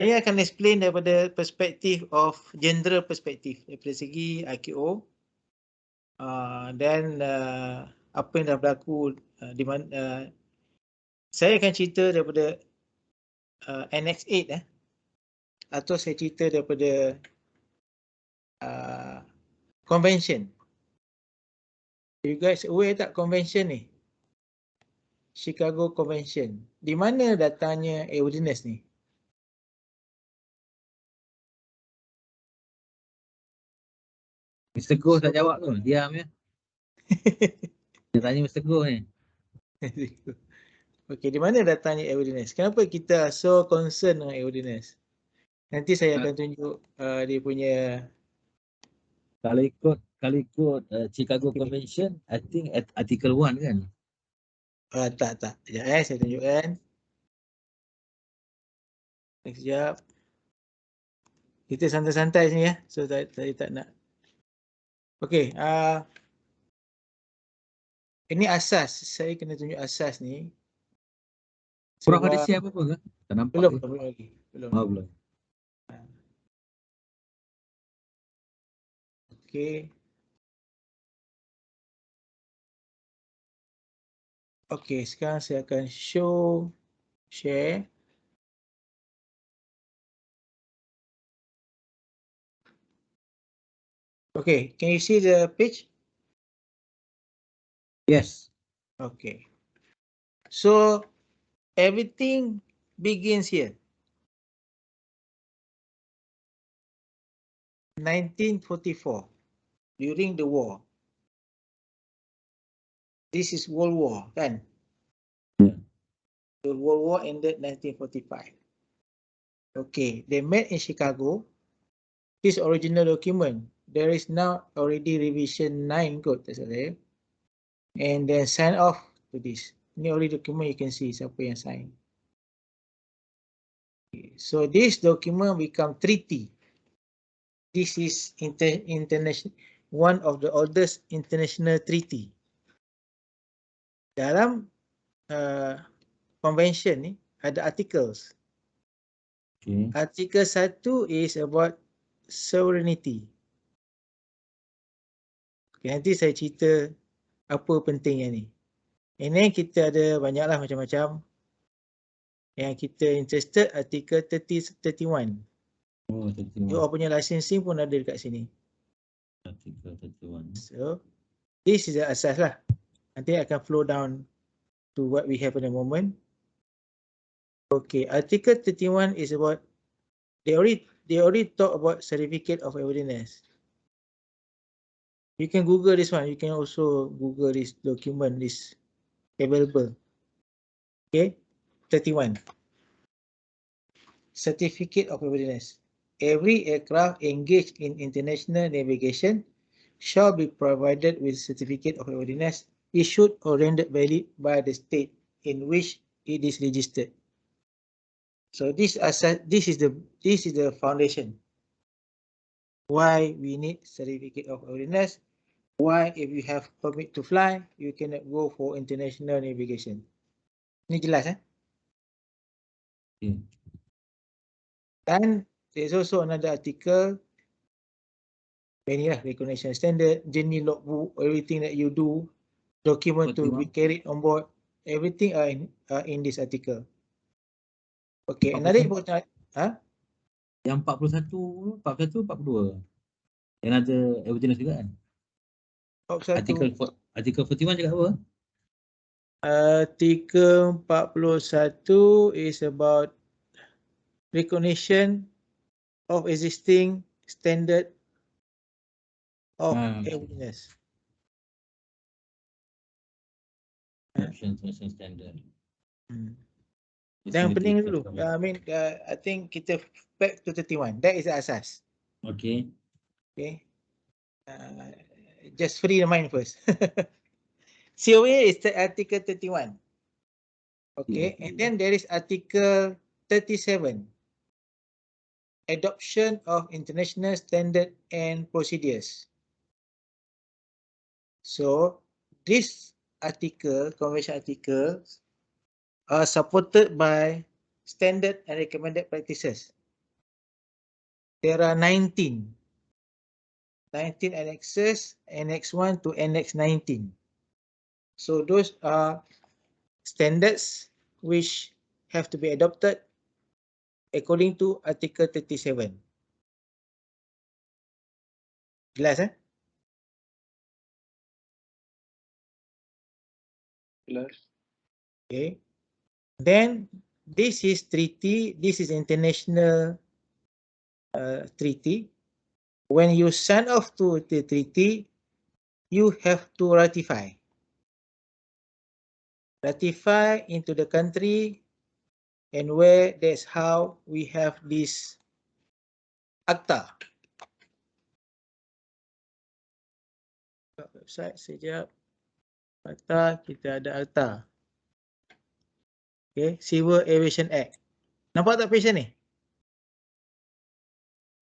Saya akan explain daripada perspektif of general perspektif daripada segi IKO dan apa yang dah berlaku di mana saya akan cerita daripada Annex 8 atau saya cerita daripada convention. You guys aware tak convention ni? Chicago Convention. Di mana datangnya airworthiness ni? Mr. Goh tak jawab tu, diam ya. Dia tanya Mr. Goh ni. Okey, di mana datangnya airworthiness? Kenapa kita so concern dengan airworthiness? Nanti saya akan tunjuk dia punya. Kalau ikut Chicago Convention, I think article 1 kan? Tak. Sekejap saya tunjukkan. Sekejap. Kita santai-santai sini ya. So saya tak nak. Okey, ini asas. Saya kena tunjuk asas ni. Prof ada share apa-apa ke? Tak nampak Belum, ke? belum lagi. Belum. Oh, belum. Okey. Okey, sekarang saya akan show share. Okay, can you see the page? Yes. Okay. So everything begins here. 1944, during the war. This is World War, kan? Yeah. The World War ended 1945. Okay, they met in Chicago. This original document, there is now already revision 9 kot, tak salah saya. And then sign off to this. Ini already document, you can see siapa yang sign. Okay. So this document become treaty. This is international, one of the oldest international treaty. Dalam convention ni ada articles. Okay. Artikel 1 is about sovereignty. Okay, nanti saya cerita apa pentingnya ni. Ini kita ada banyaklah macam-macam. Yang kita interested artikel 31. Oh, 31. You all punya licensing pun ada dekat sini. Artikel 31. So this is the asas lah. Nanti akan flow down to what we have at the moment. Okay, article 31 is about they already talk about certificate of airworthiness. You can Google this one. You can also Google this document. This available. Okay, 31. Certificate of airworthiness. Every aircraft engaged in international navigation shall be provided with certificate of airworthiness issued or rendered valid by the state in which it is registered. So this is the foundation. Why we need certificate of airworthiness? Why if you have permit to fly, you cannot go for international navigation. Ini jelas Okay. And there's also another article. Ini lah recognition standard, journey logbook, everything that you do, document to be carried on board, everything are in this article. Okay, another important. Yang 41, 42. Yang ada airworthiness juga kan? Artikel 41 cakap apa? Artikel 41 is about recognition of existing standard of airworthiness. International standard. Dan penting dulu. I think kita back to 31. That is the asas. Okay. Okay. Just free the mind first. COA is the article 31. Okay. And then there is article 37. Adoption of international standard and procedures. So this article, convention articles, are supported by standard and recommended practices. there are 19 annexes, Annex 1 to Annex 19. So those are standards which have to be adopted according to Article 37. Jelas Jelas. Okay. Then this is treaty, this is international treaty. When you sign off to the treaty, you have to ratify. Ratify into the country, and where that's how we have this akta. Website sekejap. Akta, kita ada akta. Okay, Civil Aviation Act. Nampak tak patient ni?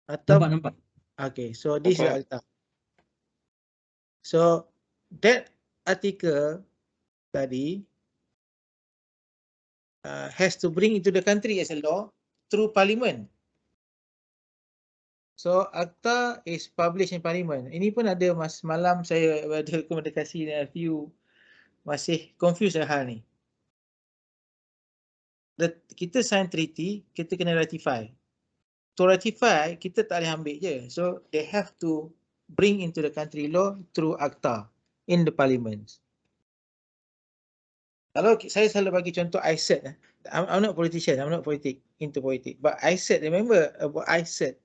Atau Nampak. okay, so this is Nampak. akta. So that article tadi has to bring into the country as a law through parliament. So akta is published in parliament. Ini pun ada malam saya ada komunikasi dengan few masih confused dengan hal ni. Kita sign treaty, kita kena ratify. To ratify, kita tak boleh ambil je. So they have to bring into the country law through akta in the parliament. Kalau saya selalu bagi contoh ICET. I'm not politician, I'm not into politics. But ICET, remember about ICET.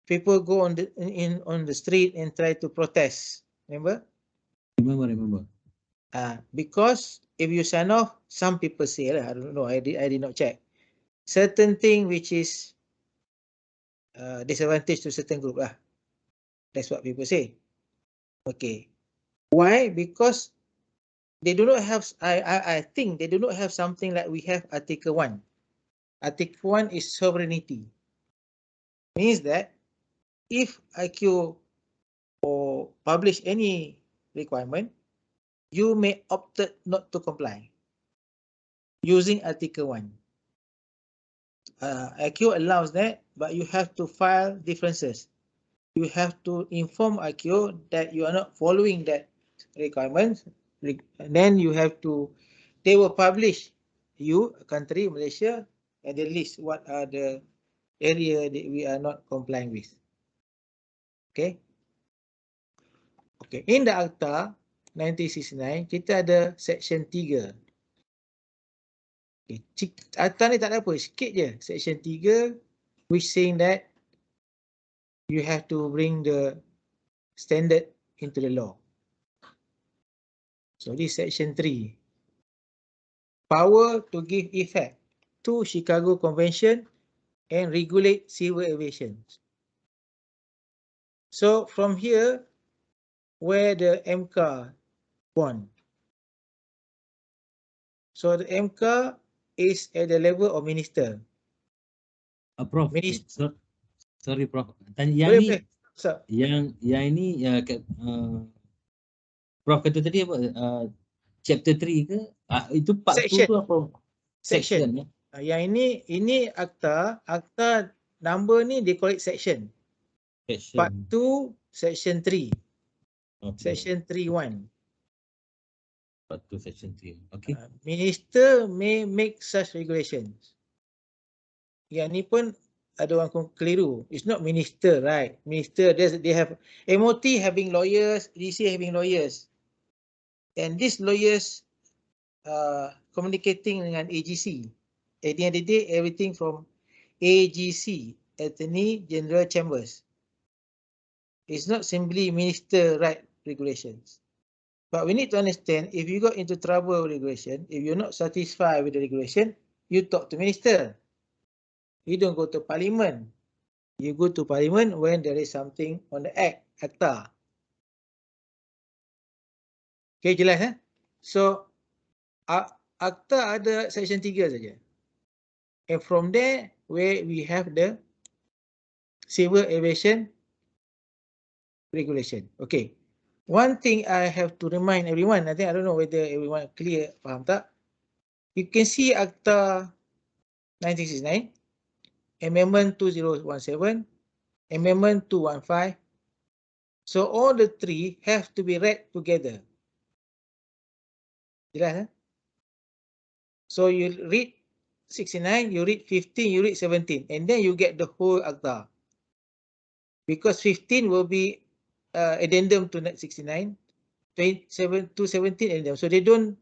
People go on the street and try to protest. Remember? Remember. Because if you sign off, some people say, I don't know, I did not check. Certain thing which is disadvantage to certain group lah. That's what people say. Okay. Why? Because they do not have, I think they do not have something like we have Article 1. Article 1 is sovereignty. Means that if IQ or publish any requirement, you may opt not to comply using Article 1. IQ allows that, but you have to file differences. You have to inform IQ that you are not following that requirement. And then you have to, they will publish you, a country, Malaysia, and the list what are the area that we are not complying with. Okay. Okay. In the Akta 1969, kita ada Section 3. Okay. Akta ni tak ada apa, sikit je. Section 3, which saying that you have to bring the standard into the law. So this Section 3. Power to give effect to Chicago Convention and regulate civil aviation. So from here, where the MK born. So the MK is at the level of minister. Prof, Minister. sorry Prof. Tanya Boleh. So, yang ini Prof kata tadi apa? Chapter 3 ke? Itu part 2 tu apa? Section. Yang ini akta number ni they call it section. Part 2, section 3. Okay. Section 3.1. Part 2, section 3. Okay. Minister may make such regulations. Yang ni pun ada orang keliru. It's not minister, right? Minister, they have MOT having lawyers, DC having lawyers. And these lawyers communicating dengan AGC. At the end of the day, everything from AGC, Attorney General Chambers. It's not simply minister right regulations. But we need to understand, if you got into trouble with regulation, if you're not satisfied with the regulation, you talk to minister. You don't go to parliament. You go to parliament when there is something on the act, akta. Okay, jelas So, akta ada section 3 saja. And from there, where we have the civil aviation regulation. Okay. One thing I have to remind everyone, I don't know whether everyone clear, faham tak? You can see Akta 1969. Amendment 2017, Amendment 215. So all the three have to be read together. Jelas, eh? So you read 69, you read 15, you read 17, and then you get the whole akta. Because 15 will be addendum to 69, 27 to 17 addendum. So they don't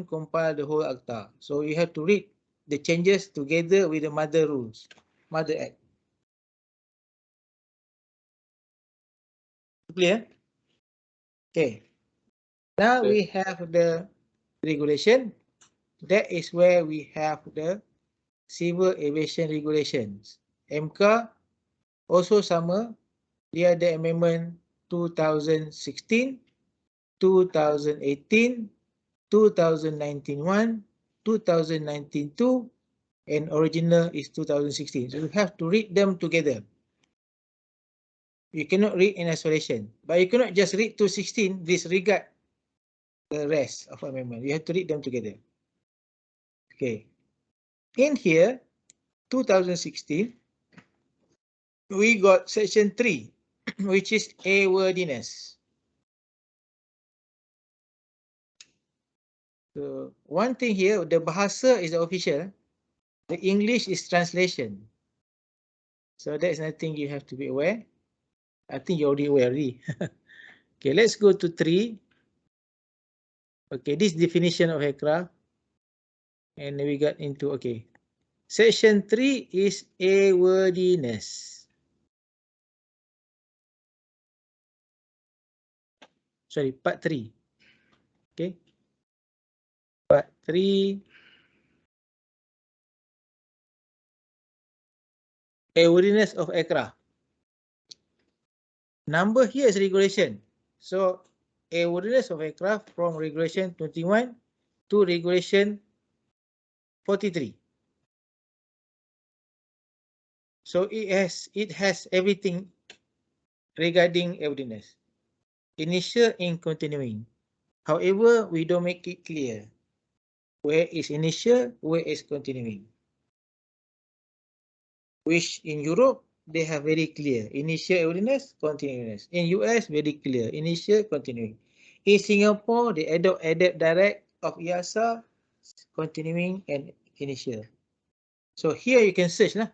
compile the whole akta. So you have to read the changes together with the mother rules, mother act. Clear? Okay. Now we have the regulation. That is where we have the civil aviation regulations. MK also sama. Dia ada amendment 2016, 2018, 2019-1, 2019-2, and original is 2016. So you have to read them together. You cannot read in isolation, but you cannot just read 216, disregard the rest of amendment. You have to read them together. Okay. In here, 2016, we got section 3, which is airworthiness. So one thing here, the bahasa is the official. The English is translation. So that's nothing you have to be aware. I think you're already aware. Okay, let's go to 3. Okay, this definition of aircraft. And we got into, okay. Section 3 is airworthiness. Sorry, part 3. Okay. Part 3. Airworthiness of aircraft. Number here is regulation. So airworthiness of aircraft from regulation 21 to regulation 43. So it has everything regarding airworthiness. Initial and continuing. However, we don't make it clear where is initial, where is continuing. Which in Europe, they have very clear initial airworthiness, continuous. In US, very clear initial, continuing. In Singapore, they adopt direct of EASA, continuing and initial. So here you can search lah.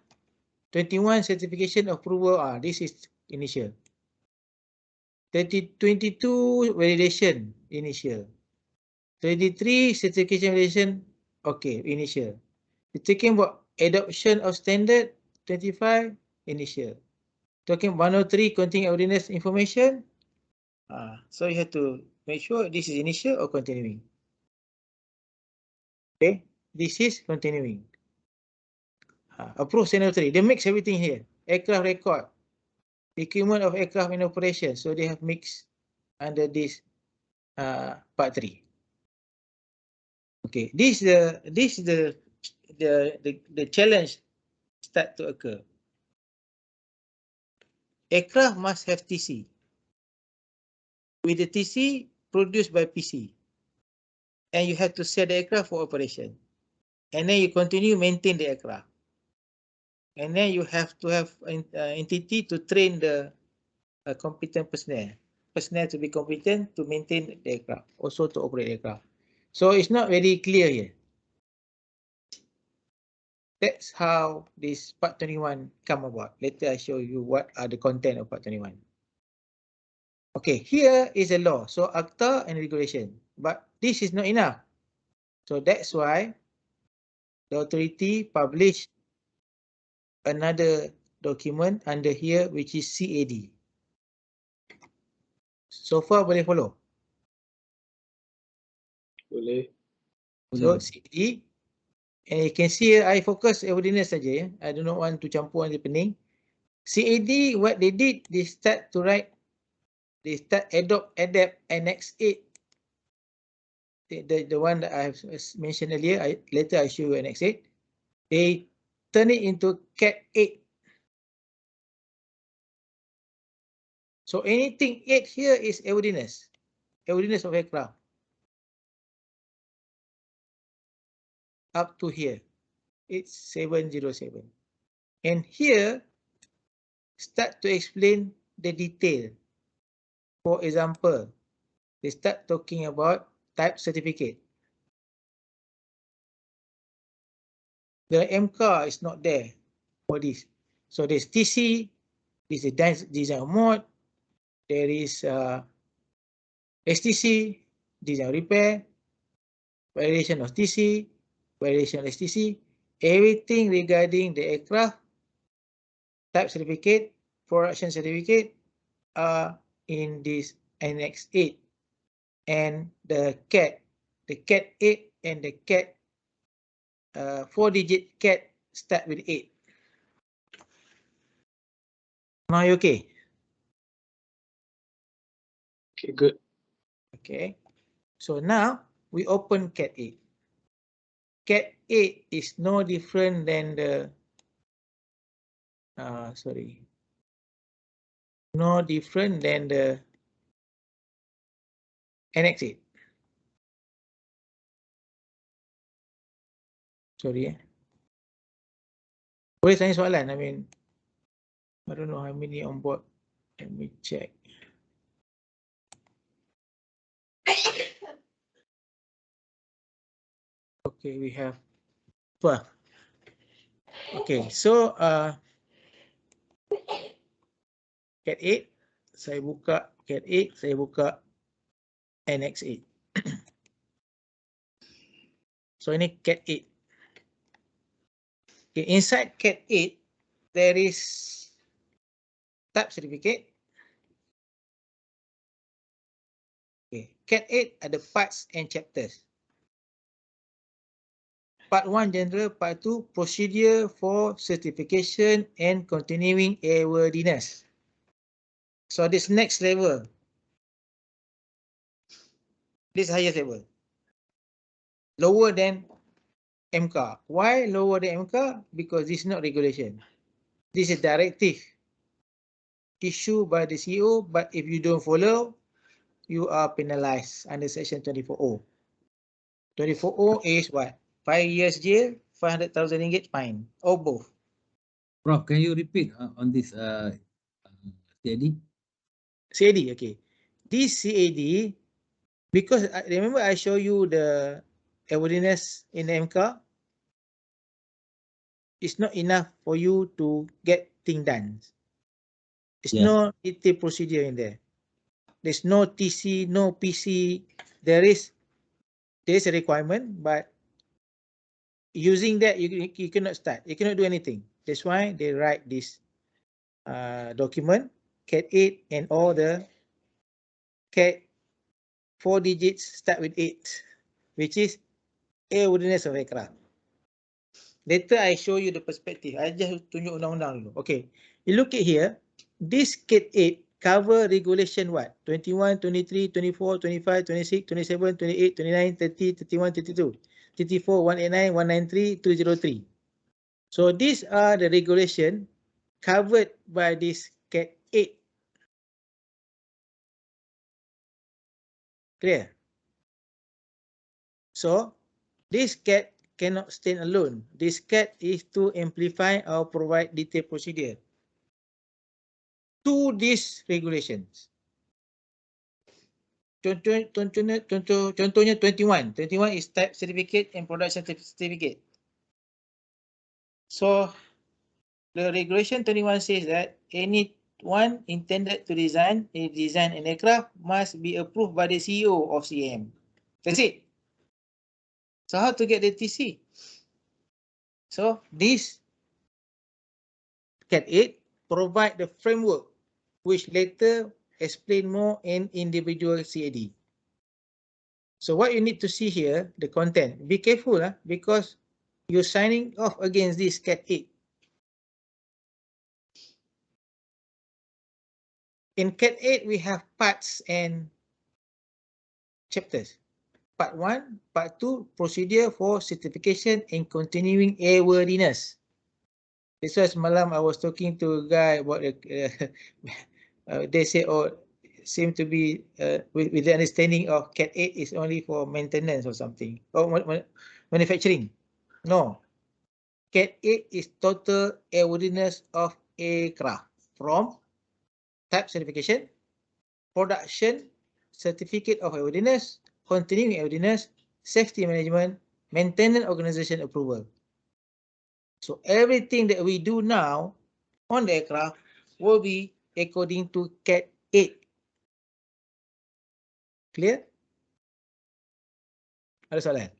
21 certification approval, this is initial. 22 validation, initial. 23 certification validation, okay, initial. You're talking about adoption of standard, 25, initial. Talking 103, containing airworthiness information. So you have to make sure this is initial or continuing. Okay, this is continuing. Approve standard 3. They mix everything here. Aircraft record, equipment of aircraft in operation. So they have mixed under this part 3. Okay, this is the challenge start to occur. Aircraft must have TC. With the TC produced by PC. And you have to set the aircraft for operation. And then you continue maintain the aircraft. And then you have to have an entity to train the competent personnel. Personnel to be competent to maintain the aircraft, also to operate the aircraft. So it's not very clear here. That's how this part 21 come about. Later I show you what are the content of part 21. Okay, here is a law. So ACTA and regulation. But this is not enough. So that's why the authority published another document under here, which is CAD. So far boleh follow? Boleh. So CAD. And you can see here, I focus airworthiness saja. I do not want to campur nanti pening. CAD, what they did, they start to write, they start adapt Annex 8. The one that I have mentioned earlier, later I show you Annex 8. They turn it into Cat 8. So anything 8 here is airworthiness. Airworthiness of aircraft. Up to here. It's 707. And here, start to explain the detail. For example, they start talking about type certificate. The MCAR is not there for this. So there's TC, this is design mode, there is STC, design repair, variation of TC, variation of STC, everything regarding the aircraft, type certificate, production certificate are in this Annex 8. And the CAT 8 and the CAT 4-digit CAT start with 8. Now you okay? Okay, good. Okay. So now we open CAT 8. CAT 8 is no different than the no different than the Annex 8. Sorry. Boleh tanya soalan? I mean, I don't know how many on board. Let me check. Okay, we have 12. Okay, so CAT 8, saya buka CAT 8, saya buka Annex 8. So ini CAT 8. Okay, inside CAT 8, there is type certificate. Okay, CAT 8 ada parts and chapters. Part 1 general, part 2 procedure for certification and continuing airworthiness. So this next level, this highest level, lower than MCAR. Why lower than MCAR? Because this is not regulation. This is directive issued by the CEO, but if you don't follow, you are penalized under section 24O. 24O is what? 5 years jail, 500,000 ringgit fine, or both. Prof, can you repeat on this CAD? CAD, okay. This CAD, because remember I show you the airworthiness in the MCAR, it's not enough for you to get things done. There's no detailed procedure in there. There's no TC, no PC. There is a requirement, but using that you cannot start. You cannot do anything. That's why they write this document, CAT 8 and all the CAT 4 digits start with 8, which is airworthiness of aircraft. Later I show you the perspective. I just tunjuk undang-undang dulu. Okay, you look at here. This CAT 8 cover regulation what? 21, 23, 24, 25, 26, 27, 28, 29, 30, 31, 32, 34, 189, 193, 203. So these are the regulation covered by this CAT 8. Clear? So this CAT cannot stand alone. This CAT is to amplify or provide detailed procedure to these regulations. Contohnya 21. 21 is type certificate and production certificate. So the regulation 21 says that anyone intended to design an aircraft must be approved by the CEO of CAM. That's it. So how to get the TC? So this CAT 8 provide the framework which later explain more in individual CAD. So what you need to see here, the content. Be careful because you're signing off against this CAT 8. In CAT 8, we have parts and chapters. Part 1, Part 2, procedure for certification and continuing airworthiness. This was semalam I was talking to a guy about they say, oh, seem to be with the understanding of CAT 8 is only for maintenance or something, or manufacturing. No. Cat 8 is total airworthiness of aircraft from type certification, production, certificate of airworthiness, continuing airworthiness, safety management, maintenance organization approval. So everything that we do now on the aircraft will be according to Cat 8. Clear? Ada soalan?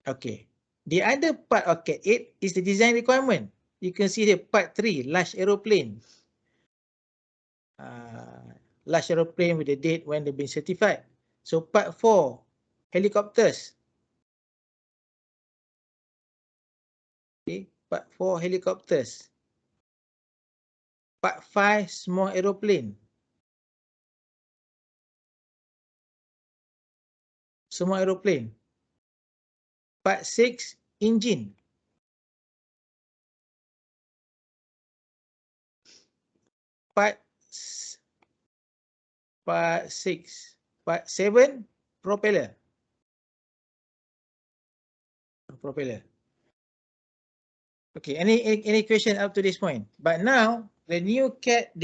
Okay. The other part of Cat 8 is the design requirement. You can see the part 3, large aeroplane. Large aeroplane with the date when they've been certified. So part 4, helicopters. Okay. Part 4, helicopters. Part 5, small aeroplane. Small aeroplane. Part 6, engine. Part 6. Part 7, propeller. Propeller. Okay, any question up to this point? But now the new CAD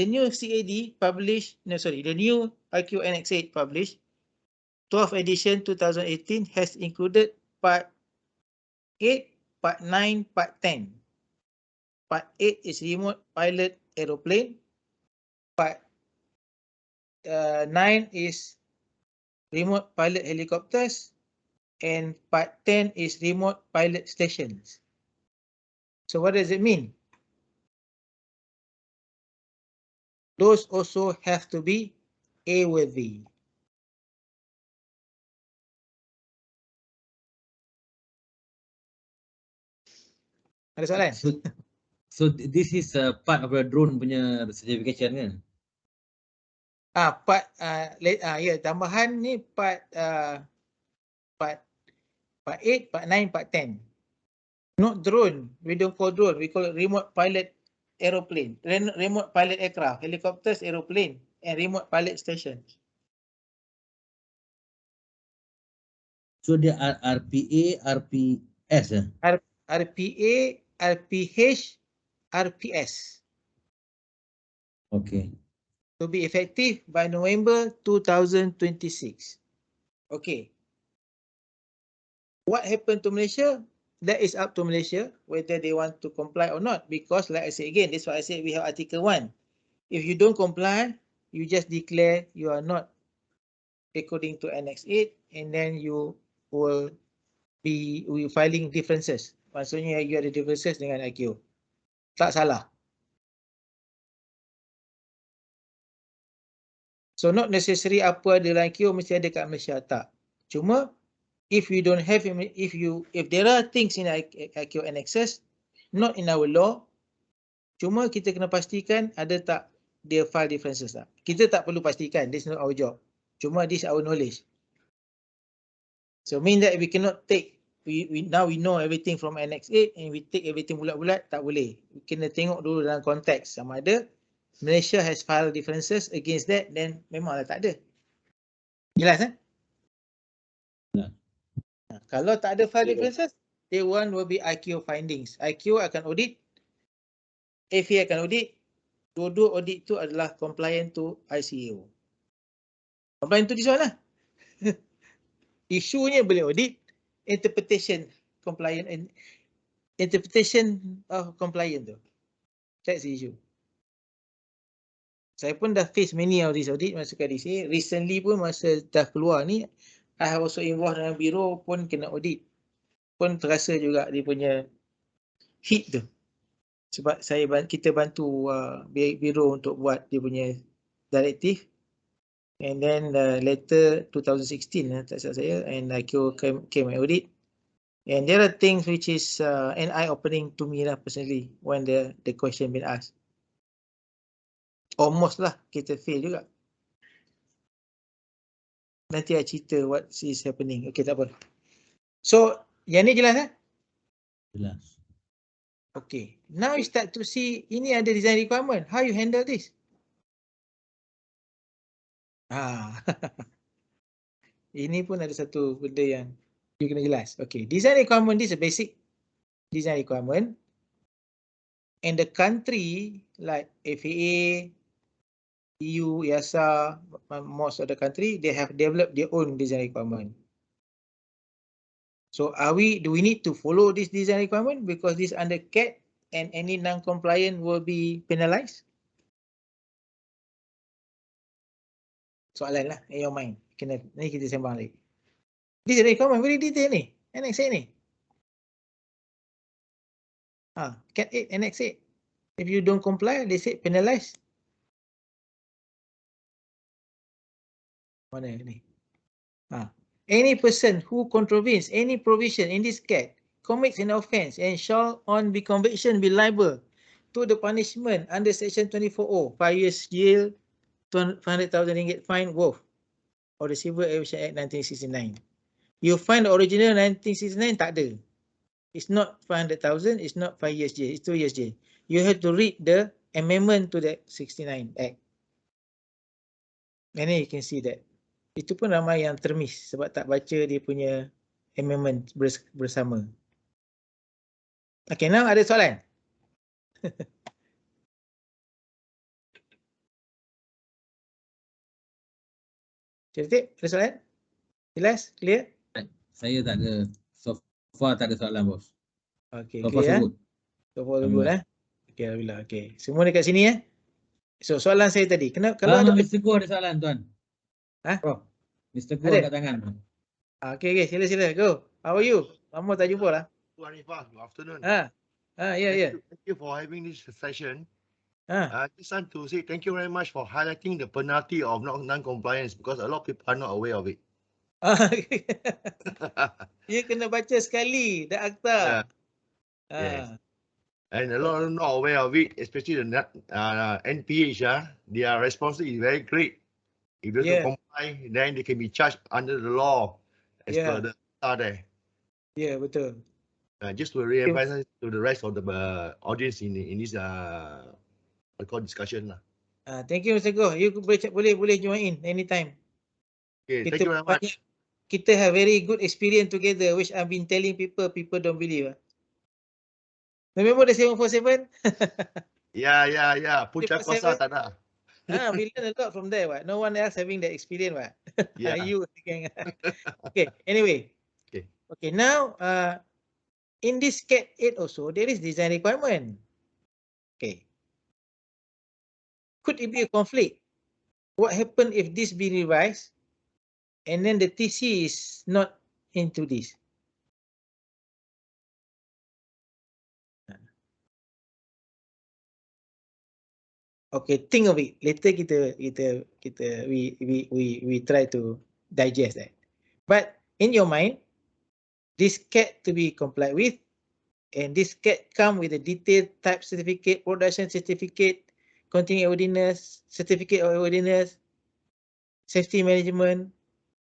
published, the new IQ NX8 published, 12th edition 2018 has included part 8, part 9, part 10. Part 8 is remote pilot aeroplane. Part 9 is remote pilot helicopters. And part 10 is remote pilot stations. So what does it mean? Those also have to be airworthy. Ada soalan? So this is part of the drone punya certification kan? Tambahan ni part 8, part 9, part 10. Not drone. We don't call drone. We call it remote pilot aeroplane, remote pilot aircraft, helicopters, aeroplane, and remote pilot stations. So dia RPA, RPS RPA, RPH, RPS. Okay. To be effective by November 2026. Okay. What happened to Malaysia? That is up to Malaysia whether they want to comply or not. Because like I said again, this is why I said we have Article 1. If you don't comply, you just declare you are not according to Annex 8 and then you will be filing differences. Maksudnya you ada differences dengan IQ. Tak salah. So not necessary apa ada dalam IQ mesti ada kat Malaysia, tak. Cuma if we don't have, if there are things in IQ annexes not in our law, cuma kita kena pastikan ada tak dia file differences tak. Kita tak perlu pastikan, this is not our job. Cuma this is our knowledge. So mean that we cannot take, now we know everything from Annex 8 and we take everything bulat-bulat, tak boleh. We kena tengok dulu dalam konteks sama ada Malaysia has filed differences against that, then memanglah tak ada. Jelas Ya. Kalau tak ada file differences, day one will be IQ findings. IQ akan audit, FA akan audit, dua-dua audit tu adalah compliant to ICAO. Compliant tu di sana lah. Isunya boleh audit, interpretation of compliant tu. That's the issue. Saya pun dah face many of this audit masa kat DC. Recently pun masa dah keluar ni, I have also involved dalam biro pun kena audit. Pun terasa juga dia punya hit tu. Sebab kita bantu biro untuk buat dia punya directive. And then later 2016 tak salah saya, and IQ came and audit. And there are things which is an eye-opening to me lah personally when the question been asked. Almost lah kita fail juga. Nanti I cerita what is happening. Okay, tak apa. So, yang ni jelas Jelas. Okay. Now you start to see, ini ada design requirement. How you handle this? Ini pun ada satu benda yang you kena jelas. Okay, design requirement, this is a basic design requirement. And the country like FAA, EU, EASA, most of the country, they have developed their own design requirement. So do we need to follow this design requirement because this under CAT and any non-compliant will be penalized? Soalan lah in your mind. Ni kita sembang lagi. This requirement very detail ni. Annex 8 ni. CAT 8, Annex 8. If you don't comply, they say penalize. Mana ni? Any person who contravenes any provision in this CAT commits an offence and shall on be conviction be liable to the punishment under section 24O, 5 years jail, 500,000 ringgit fine, both, or the Civil Aviation Act 1969. You find the original 1969 tak ada. It's not 500,000, it's not 5 years jail, it's 2 years jail. You have to read the amendment to the 69 Act. And then you can see that. Itu pun ramai yang termiss sebab tak baca dia punya amendment bersama. Okay, now ada soalan? Certik, ada soalan? Jelas? Clear? Saya tak ada. So far tak ada soalan, bos. Okay, So far clear. so good. So far so good. Okay, alhamdulillah. Okay, semua dekat sini . So soalan saya tadi, kalau ada Mr. Go ada soalan, tuan. Prof? Mr. Go Ada? angkat tangan. Okay, sila. Go. How are you? Lama tak jumpa lah. Hanifah, good afternoon. Yeah. Thank you for having this session. I just want to say thank you very much for highlighting the penalty of non-compliance because a lot of people are not aware of it. You kena baca sekali, the akta. Yes. And a lot of them not aware of it, especially the NPH, their responsibility is very great. If they don't comply, then they can be charged under the law as per the there. Yeah, betul. Just to re-emphasize to the rest of the audience in this discussion lah. Thank you, Mr. Goh. You boleh join in anytime. Okay, thank you very much. Kita have very good experience together, which I've been telling people don't believe. Remember the 747? Yeah. Puncak kuasa tak ada. We learn a lot from there. No one else having that experience. Yeah. You again. Okay, anyway. Okay, now in this CAT 8 also, there is design requirement. Okay. Could it be a conflict? What happen if this be revised and then the TC is not into this? Okay, think of it. Later we try to digest that. But in your mind, this CAT to be complied with, and this CAT come with a detailed type certificate, production certificate, continuing airworthiness, certificate of airworthiness, safety management,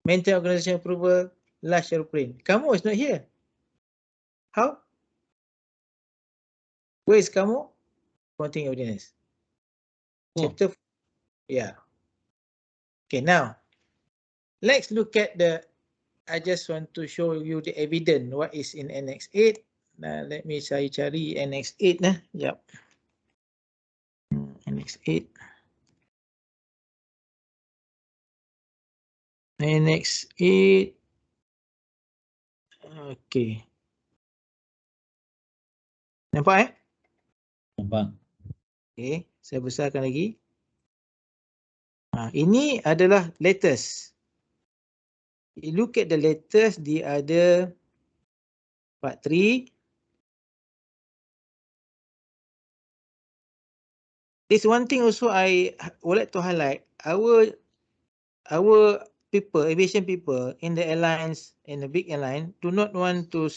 maintenance organization approval, large aeroplane. Kamu is not here. How? Where is kamu? Continuing airworthiness. Chapter, Okay, now let's look at I just want to show you the evidence what is in Annex 8. Now let me cari Annex 8 . Yep. Annex 8. Annex 8. Okay. Nampak ? Nampak. Okay, saya besarkan lagi. Ini adalah latest. You look at the latest, dia ada part 3. There's one thing also I would like to highlight. Our people, aviation people in the airlines, in the big airline, do not want to,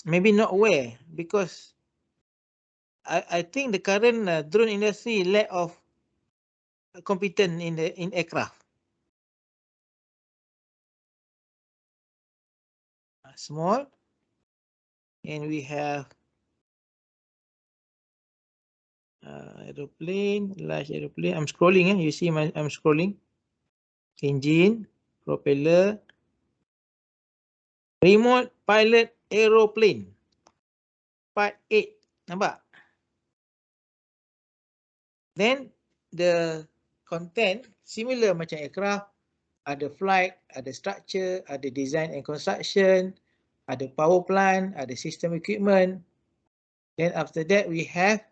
maybe not aware, because I think the current drone industry lack of competence in aircraft. Small, and we have aeroplane, large aeroplane. I'm scrolling. You see I'm scrolling. engine, propeller, remote pilot aeroplane. Part 8. Nampak? Then the content similar macam aircraft, ada flight, ada structure, ada design and construction, ada power plant, ada system equipment. Then after that we have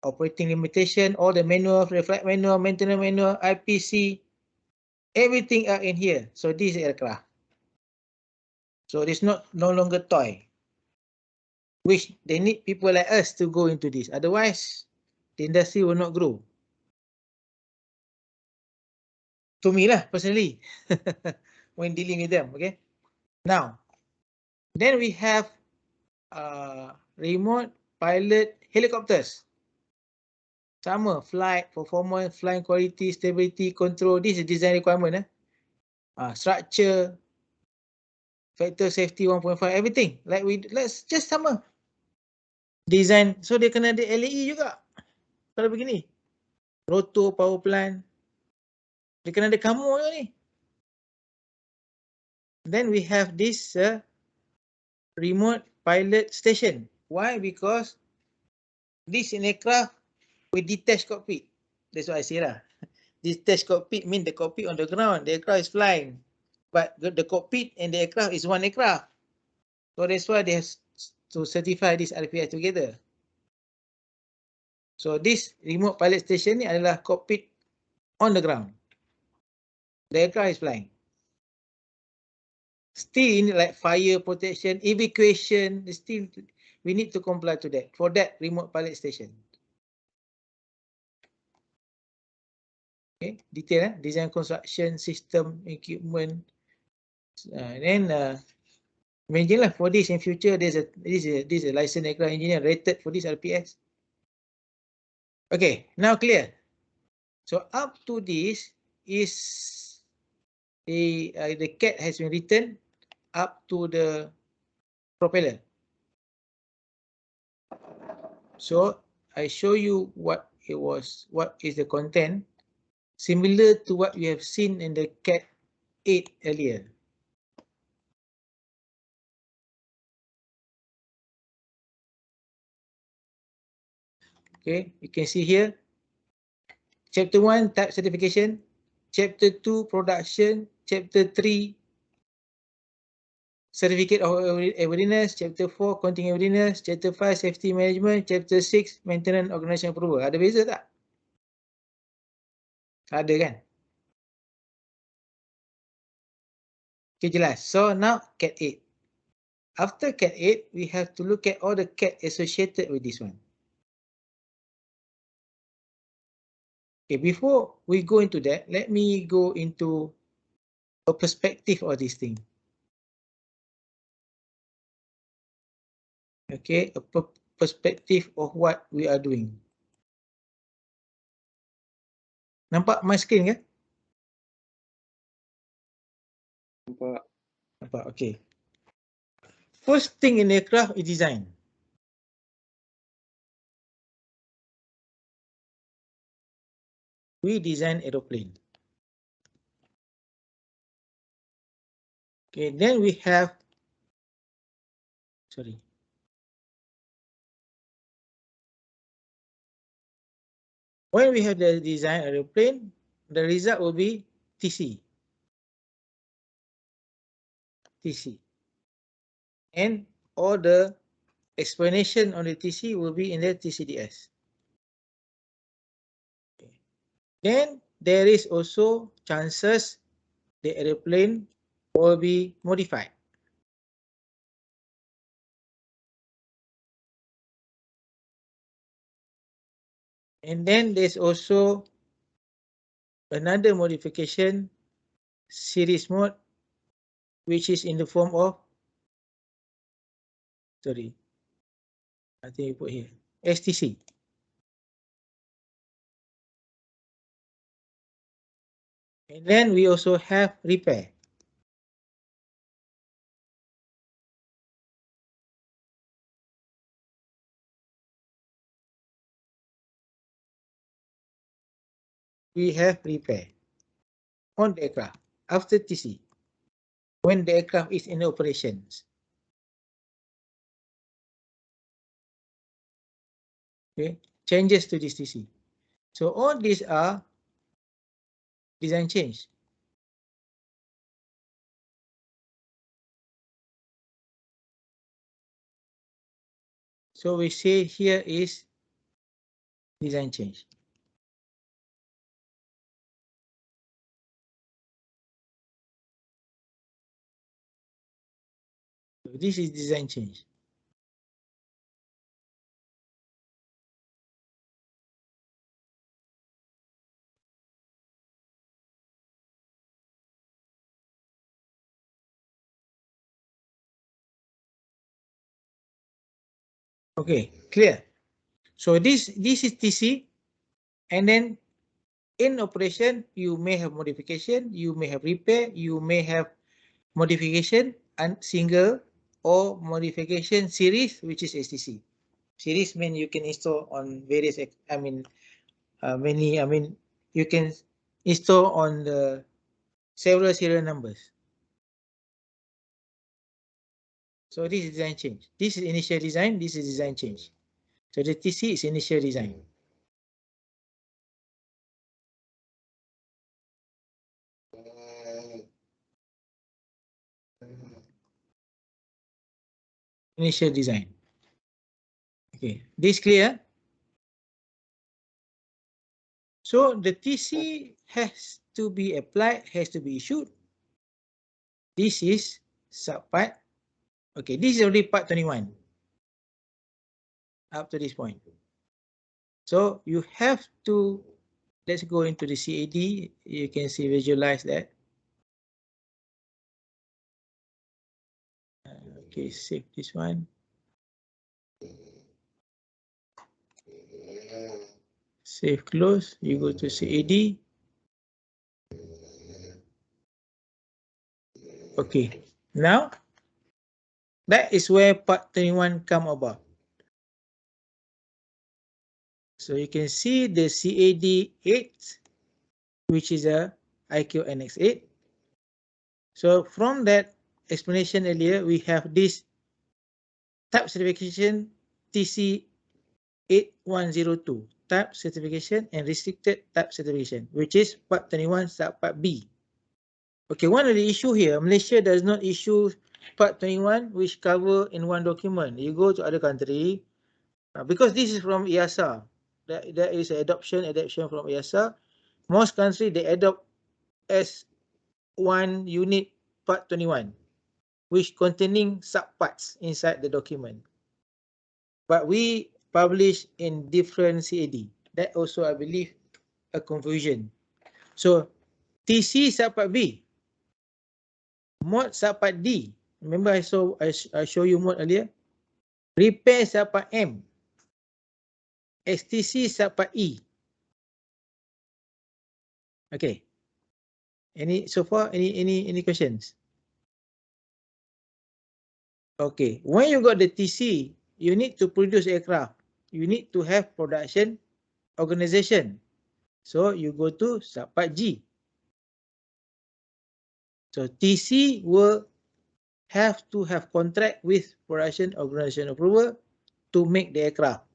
operating limitation, all the manual, flight manual, maintenance manual, IPC, everything are in here. So this is aircraft. So it's no longer toy, which they need people like us to go into this. Otherwise, the industry will not grow. To me lah, personally, when dealing with them, okay? Now, then we have remote pilot helicopters. Sama, flight, performance, flying quality, stability, control. This is design requirement. Structure, factor safety 1.5, everything. Like let's just sama. Design, so dia kena ada LAE juga. Kalau begini. Rotor, power plant. Dia kena ada kamu juga ni. Then we have this remote pilot station. Why? Because this in aircraft with detached cockpit. That's what I say lah. Detached cockpit mean the cockpit on the ground, the aircraft is flying. But the cockpit and the aircraft is one aircraft. So that's why they have to certify this RPS together. So this remote pilot station ni adalah cockpit on the ground. The aircraft is flying. Still like fire protection, evacuation, still we need to comply to that for that remote pilot station. Okay, detail design, construction, system, equipment. Then imagine lah for this in future, this is a licensed aircraft engineer rated for this RPS. Okay, now clear. So up to this is the CAT has been written up to the propeller. So I show you what it was, what is the content, similar to what we have seen in the CAT 8 earlier. Okay, you can see here, Chapter 1, type certification, Chapter 2, production, Chapter 3, certificate of airworthiness, Chapter 4, continuing airworthiness, Chapter 5, safety management, Chapter 6, maintenance organization approval. Ada beza tak? Ada kan? Okay, jelas. So now CAT 8. After CAT 8, we have to look at all the CAT associated with this one. Okay, before we go into that, let me go into a perspective of this thing. Okay, a perspective of what we are doing. Nampak my screen kan? Nampak, okay. First thing in aircraft is design. We design aeroplane. Okay, then we have, sorry. When we have the design aeroplane, the result will be TC. TC. And all the explanation on the TC will be in the TCDS. Okay. Then there is also chances the aeroplane will be modified. And then there's also another modification, series mode, which is in the form of, sorry, I think you put here, STC. And then we also have repair. We have repair. on the aircraft after TC when the aircraft is in operations. Okay, changes to this TC. So all these are design change. So we say here is design change. So this is design change. Okay, clear. So this is TC, and then in operation you may have modification, you may have repair, you may have modification and single or modification series, which is STC. Series mean you can install on various, you can install on the several serial numbers. So this is design change. This is initial design, this is design change. So the TC is initial design. Initial design. Okay, this clear? So the TC has to be applied, has to be issued. This is subpart. Okay, this is already part 21 up to this point. So you have to, let's go into the CAD. You can see, visualize that. Okay, save this one. Save, close. You go to CAD. Okay, now that is where part 21 come about. So you can see the CAD 8, which is a IQ NX 8. So from that explanation earlier, we have this type certification TC 8102, type certification and restricted type certification, which is part 21 subpart B. Okay, one of the issue here, Malaysia does not issue part 21 which cover in one document. You go to other country, because this is from EASA, there is adoption from EASA. Most countries, they adopt as one unit part 21, which containing subparts inside the document. But we publish in different CAD. That also, I believe, a confusion. So TC subpart B, mod subpart D. Remember I show you mod earlier. Repair subpart M. STC subpart E. Okay. So far any questions? Okay. When you got the TC, you need to produce aircraft. You need to have production organization. So you go to subpart G. So TC will have to have contract with production organization approval to make the aircraft.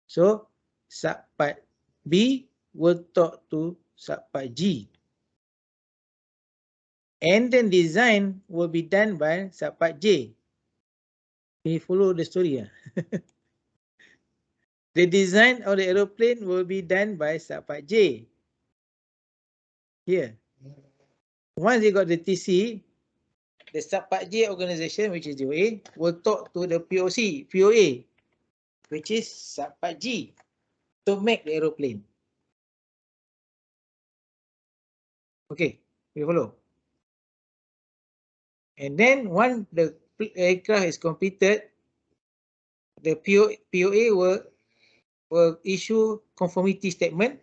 So subpart B will talk to subpart G. And then design will be done by subpart J. Can you follow the story? The design of the aeroplane will be done by subpart J. Here. Once you got the TC, the subpart J organization, which is DOA, will talk to the POA, which is subpart G, to make the aeroplane. Okay, you follow? And then once the aircraft is completed, the POA will issue conformity statement,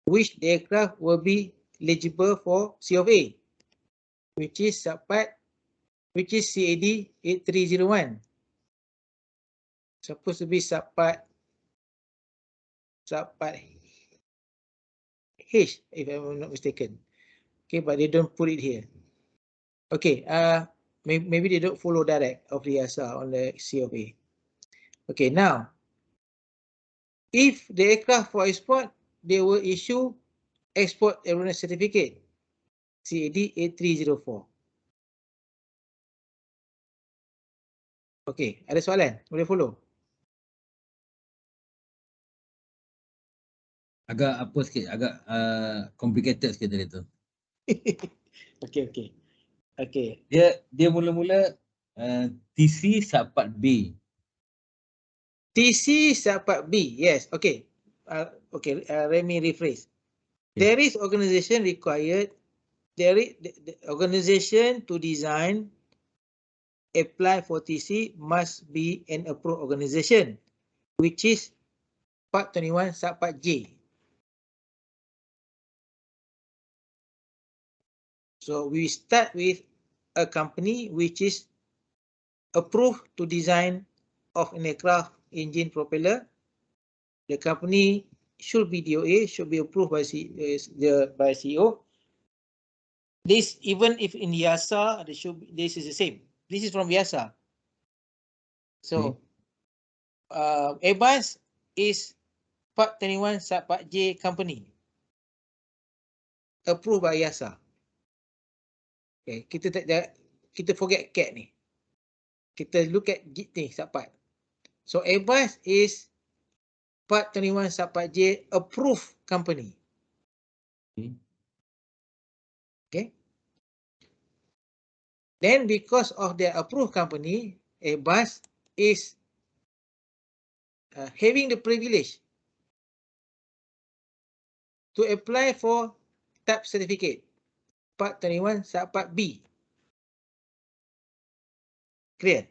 which the aircraft will be eligible for C of A, which is subpart, which is CAD 8301. Supposed to be subpart H, if I'm not mistaken. Okay, but they don't put it here. Okay, maybe they don't follow direct of the EASA on the COA. Okay, now, if the aircraft for export, they will issue export airworthiness certificate, CAD 8304. Okay, ada soalan? Boleh follow? Agak apa sikit, agak complicated sikit tadi tu. Okay. Dia mula-mula TC subpart B. TC subpart B, yes, okay. Let me rephrase. There is organization required, the organization to design, apply for TC must be an approved organization, which is Part 21 subpart J. So we start with a company which is approved to design of an aircraft engine propeller. The company should be DOA, should be approved by CEO. This, even if in EASA, this is the same. This is from EASA. So Airbus is Part 21 subpart J company, approved by EASA. Okay, kita forget CAT ni. Kita look at ni subpart. So Airbus is Part 21 subpart J approved company. Okay. Then because of their approved company, Airbus is having the privilege to apply for type certificate, Part 21 subpart B. Clear?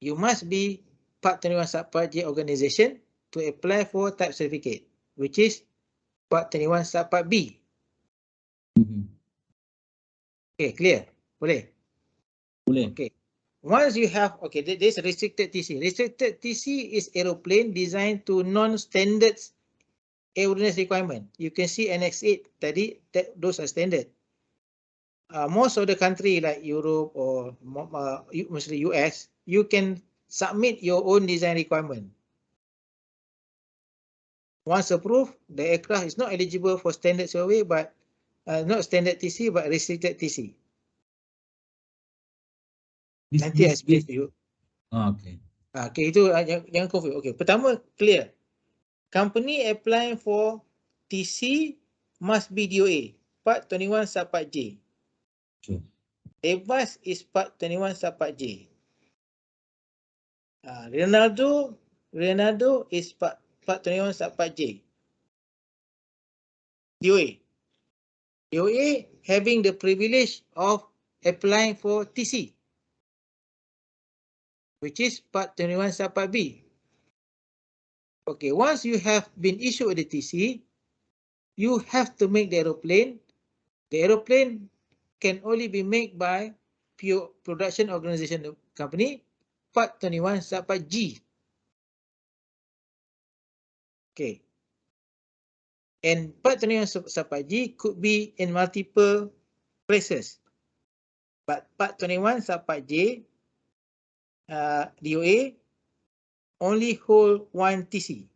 You must be Part 21 subpart J organization to apply for type certificate, which is Part 21 subpart B. Okay, clear? Boleh? Boleh. Okay. Once you have, okay, there's a restricted TC. Restricted TC is aeroplane designed to non-standard airworthiness requirement. You can see Annex 8 tadi, those are standard. Most of the country like Europe or mostly US, you can submit your own design requirement. Once approved, the aircraft is not eligible for standard survey, but not standard TC, but restricted TC. Nanti I explain to you. Okay. Okay, itu jangan confuse. Okay, pertama clear. Company applying for TC must be DOA, Part 21 subpart J. Sure. Airbus is Part 21 subpart J. Leonardo is Part 21 subpart J. DOA. DOA having the privilege of applying for TC, which is Part 21 subpart B. Okay, once you have been issued the TC, you have to make the aeroplane. The aeroplane can only be made by pure production organization company, Part 21 subpart G. Okay. And Part 21 subpart G could be in multiple places. But Part 21 subpart J, DOA, only hold one TC.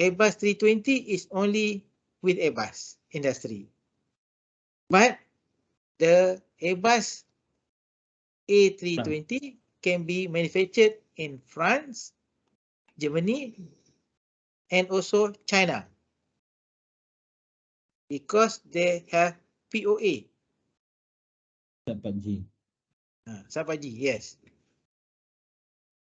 Airbus 320 is only with Airbus industry. But the Airbus A320 can be manufactured in France, Germany, and also China, because they have POA. Subpart G. Subpart G, yes.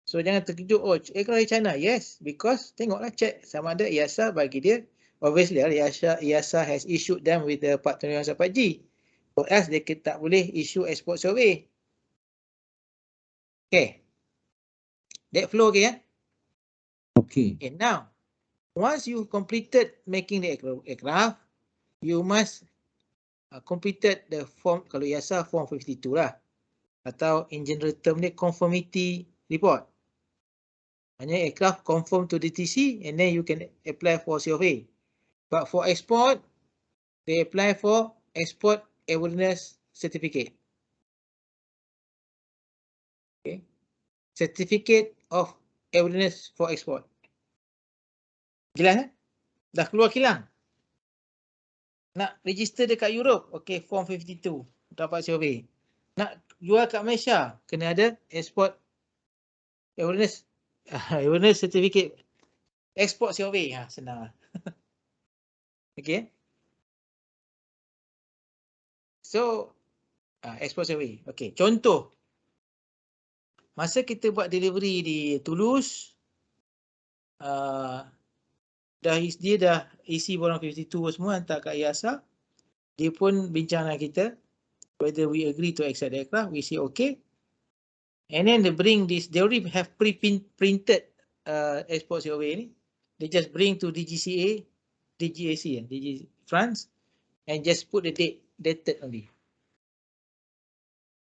So jangan terkejut, oh aircraft China, yes, because tengoklah check sama ada EASA bagi dia. Obviously EASA has issued them with the Part 21 subpart G. Or else they tak boleh issue export survey. Okay. That flow okay ya? Okay. Okay, now, once you completed making the aircraft, you must completed the form, kalau EASA form 52 lah. Atau in general term ni conformity report. Hanya aircraft conform to the TC and then you can apply for COA. But for export, they apply for export airworthiness certificate. Okay. Certificate of airworthiness for export. Jelas? Dah keluar kilang. Nak register dekat Europe, okay, form 52, dapat survey. Nak jual kat Malaysia, kena ada export airworthiness, airworthiness certificate, export survey, senang lah. Okay. So, export survey. Okay, contoh. Masa kita buat delivery di Toulouse, dia dah isi borang 52 semua, hantar kat IASA. Dia pun bincang dengan kita whether we agree to accept the aircraft. We say okay. And then they bring this, they already have pre-printed export survey ni. They just bring to DGCA, DGAC, DG France, and just put the date, dated only.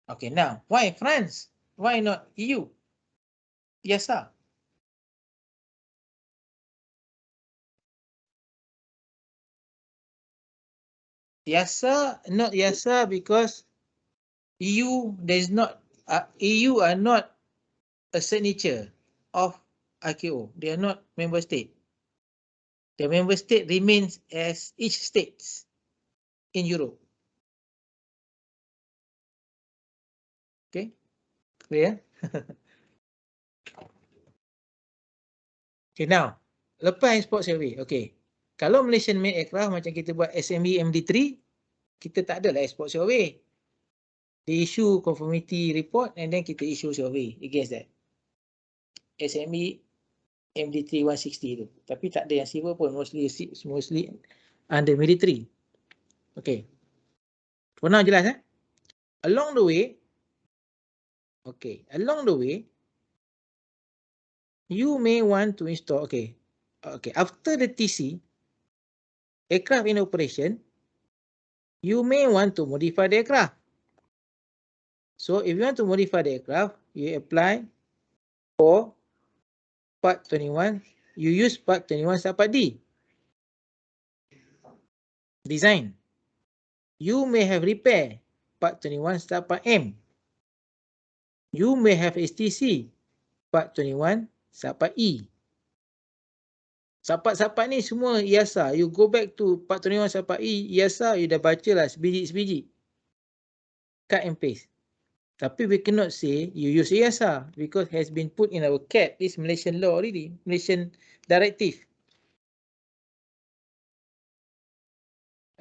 Okay, now, why France? Why not EU? IASA. IASA, not IASA because EU, there is not, EU are not a signature of ICAO. They are not member state. The member state remains as each states in Europe. Okay, clear? Okay, now, lepas export survey, okay. Kalau Malaysian made aircraft macam kita buat SME MD3, kita tak ada lah export survey. They issue conformity report and then kita issue survey against that. SME MD3 160 tu. Tapi tak ada yang civil pun, mostly under military. Okay. For now jelas Along the way, okay, along the way, you may want to install, okay, after the TC, aircraft in operation, you may want to modify the aircraft. So if you want to modify the aircraft, you apply for Part 21, you use Part 21 subpart D. Design. You may have repair, Part 21 subpart M. You may have STC, Part 21 subpart E. Subpart ni semua IASA. You go back to Part 21 subpart E, IASA, you dah baca lah sebiji-sebiji. Cut and paste. Tapi we cannot say you use IASA because it has been put in our CAT, this Malaysian law already, Malaysian directive.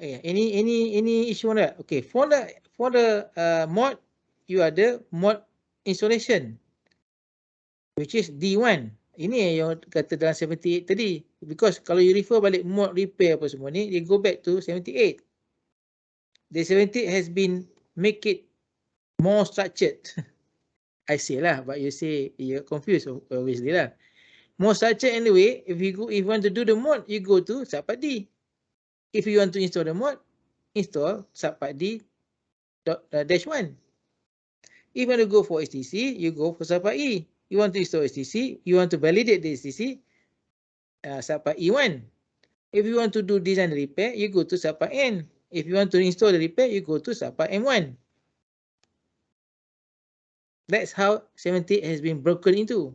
Any issue on that? Okay, for the mod, you ada mod installation, which is D1. Ini yang kata dalam 78 tadi. Because kalau you refer balik mod repair apa semua ni, you go back to 78. The 78 has been make it more structured. I say lah, but you say you're confused obviously lah. More structured anyway. If you want to do the mod, you go to subpart D. If you want to install the mod, install subpart D -1. If you want to go for STC, you go for subpart E. You want to install STC, you want to validate the STC, subpart E1. If you want to do design repair, you go to subpart N. If you want to install the repair, you go to subpart M1. That's how 78 has been broken into.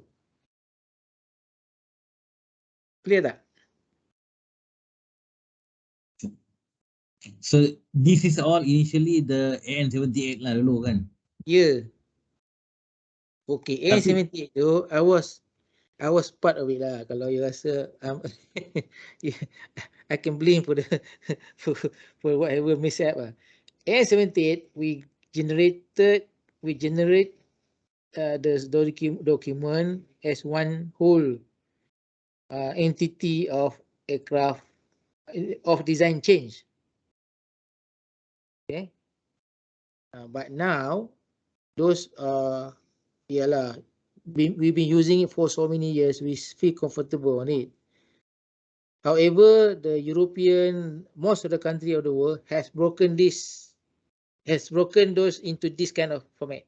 Clear tak? So this is all initially the AN78 lah dulu kan? Yeah. Okay, AN78 tu, I was part of it lah. Kalau you rasa, I can blame for the for whatever mishap lah. AN78, we generate the document as one whole entity of aircraft of design change. Okay, but now those we've been using it for so many years. We feel comfortable on it. However, the most of the country of the world has broken those into this kind of format.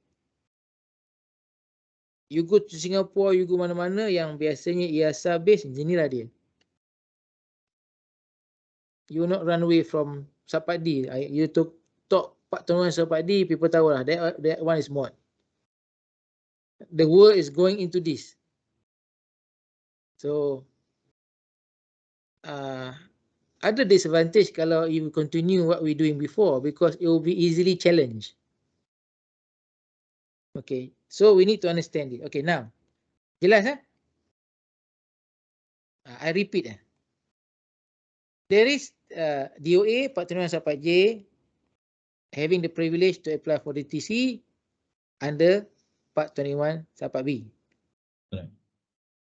You go to Singapore, you go mana-mana yang biasanya IASA base, inilah dia. You will not run away from subpart D. You talk part 21 subpart D, people tahu lah, that one is mod. The world is going into this. So, ada disadvantage kalau you continue what we doing before because it will be easily challenged. Okay, so we need to understand it. Okay, now, jelas I repeat there is DOA Part 21 subpart J having the privilege to apply for the TC under Part 21 subpart B. Right.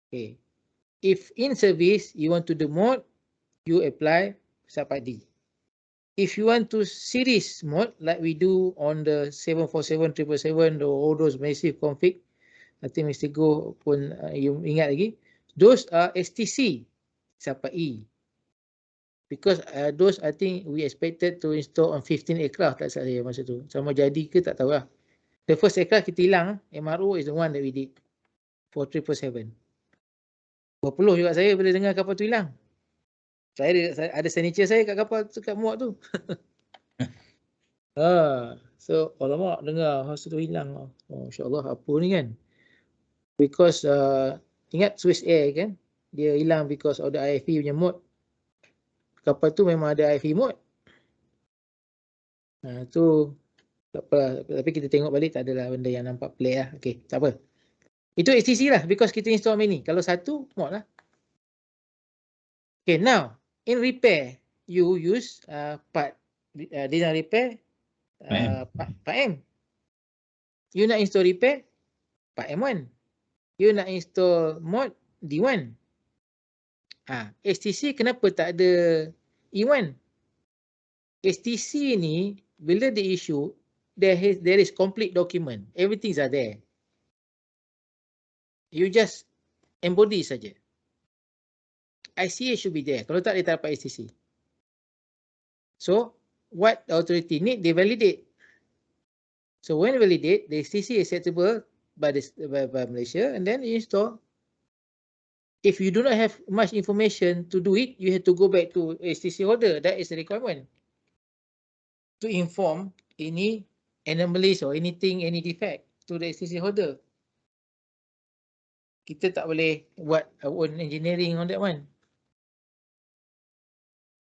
Okay, if in service you want to do mod, you apply subpart D. If you want to series mode like we do on the 747, 777, all those massive config, I think Mr. Go pun you ingat lagi, those are STC subpart E. Because those I think we expected to install on 15 aircraft tak salah saya masa tu. Sama jadi ke tak tahu lah. The first aircraft kita hilang, MRO is the one that we did for 777. Berpeluh juga saya bila dengar kapal tu hilang. Saya ada signature saya kat kapal tu, kat muat tu. So alamak dengar masa tu hilang. Oh, insyaAllah apa ni kan. Because ingat Swiss Air kan, dia hilang because of the IFE punya mode. Kapal tu memang ada IFE mode. Tu tak apa, tapi kita tengok balik tak adalah benda yang nampak pelik lah. Okay, tak apa. Itu STC lah because kita install many. Kalau satu, mod lah. Okay, now in repair, you use part design repair part M. You nak install repair, part M1. You nak install mod, D1. STC kenapa tak ada E1? STC ni, bila di issue, there is complete document. Everything's are there. You just embody saja. ICA should be there. Kalau tak, dia tak dapat STC. So, what the authority need, they validate. So, when validate, the STC is acceptable by Malaysia, and then you install. If you do not have much information to do it, you have to go back to STC holder. That is the requirement. To inform any anomalies or anything, any defect to the STC holder. Kita tak boleh buat our own engineering on that one.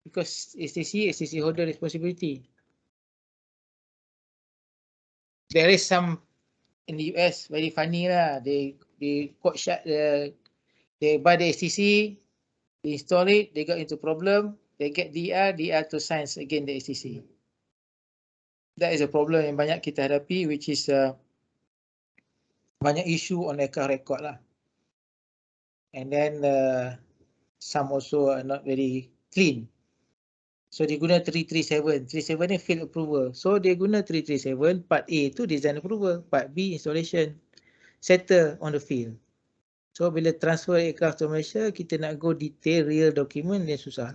Because STC holder responsibility. There is some in the US very funny lah. They code shut they buy the STC, they install it, they got into problem, they get DR to sign again the STC. That is a problem yang banyak kita hadapi, which is banyak issue on aircraft record lah. And then some also are not very clean. So dia guna 337. 37 ni field approval. So dia guna 337, part A tu design approval, part B installation. Settle on the field. So bila transfer aircraft to Malaysia, kita nak go detail real document dia susah.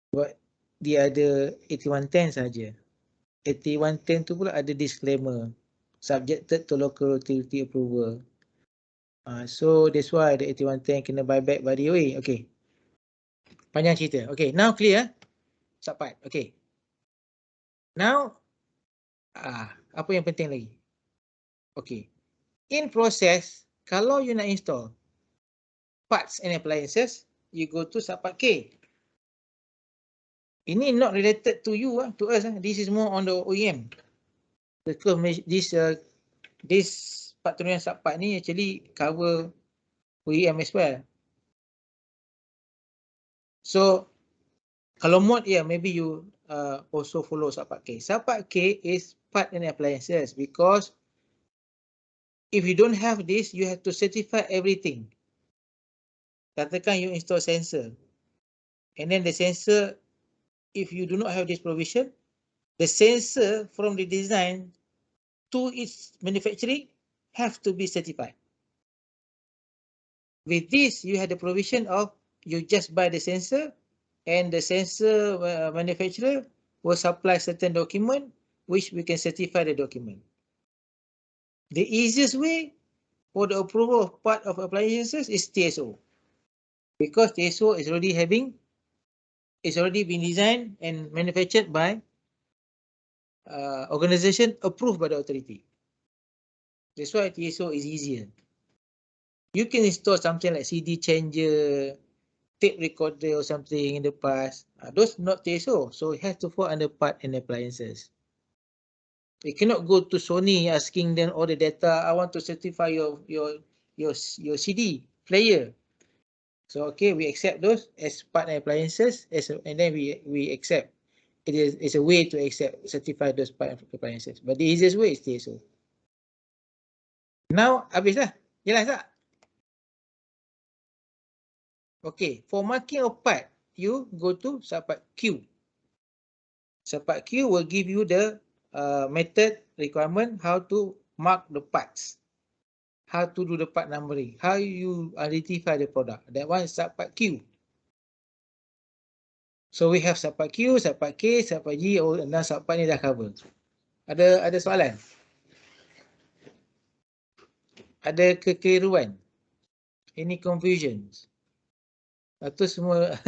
Sebab dia ada 8110 saja. 8110 tu pula ada disclaimer. Subjected to local authority approval. So that's why the 8110 kena buy back by DOA. Okay. Panjang cerita. Okay, now clear. Subpart. Okay. Now, apa yang penting lagi? Okay. In process, kalau you nak install parts and appliances, you go to subpart K. Ini not related to you, to us. This is more on the OEM. This part 21 subpart ni actually cover OEM as well. So, kalau mod, maybe you also follow subpart K. Subpart K is part and appliances because if you don't have this, you have to certify everything. Katakan you install sensor. And then the sensor, if you do not have this provision, the sensor from the design to its manufacturing have to be certified. With this, you have the provision of you just buy the sensor and the sensor manufacturer will supply certain document which we can certify the document. The easiest way for the approval of part of appliances is TSO. Because TSO is already having It's already been designed and manufactured by organization approved by the authority. That's why TSO is easier. You can install something like CD changer, tape recorder or something in the past. Those not TSO, so it has to fall under part and appliances. You cannot go to Sony asking them all the data. I want to certify your CD player. So okay, we accept those as part and appliances, and then we accept. It's a way to accept certify those part and appliances. But the easiest way is TSO. Now habis lah. Jelas tak? Okay, for marking of part, you go to subpart Q. Subpart Q will give you the method requirement how to mark the parts, how to do the part numbering, how you identify the product. That one is subpart Q. So we have subpart Q, subpart K, subpart G, dan subpart ni dah cover. Ada soalan? Ada kekeliruan? Any confusions? Atau semua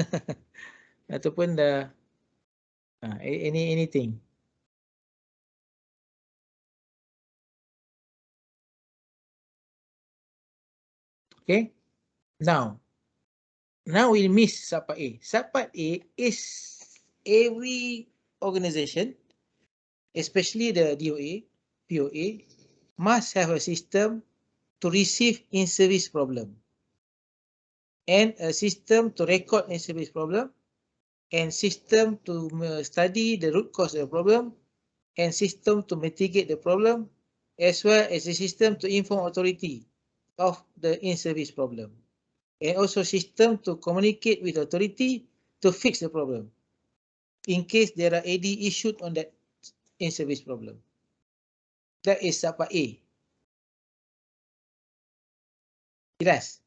ataupun dah anything? Okay. Now we miss subpart A. Subpart A is every organization, especially the DOA, POA, must have a system to receive in-service problem and a system to record in-service problem and system to study the root cause of the problem and system to mitigate the problem, as well as a system to inform authority of the in-service problem, and also system to communicate with authority to fix the problem in case there are AD issued on that in-service problem. That is subpart A. Jelas?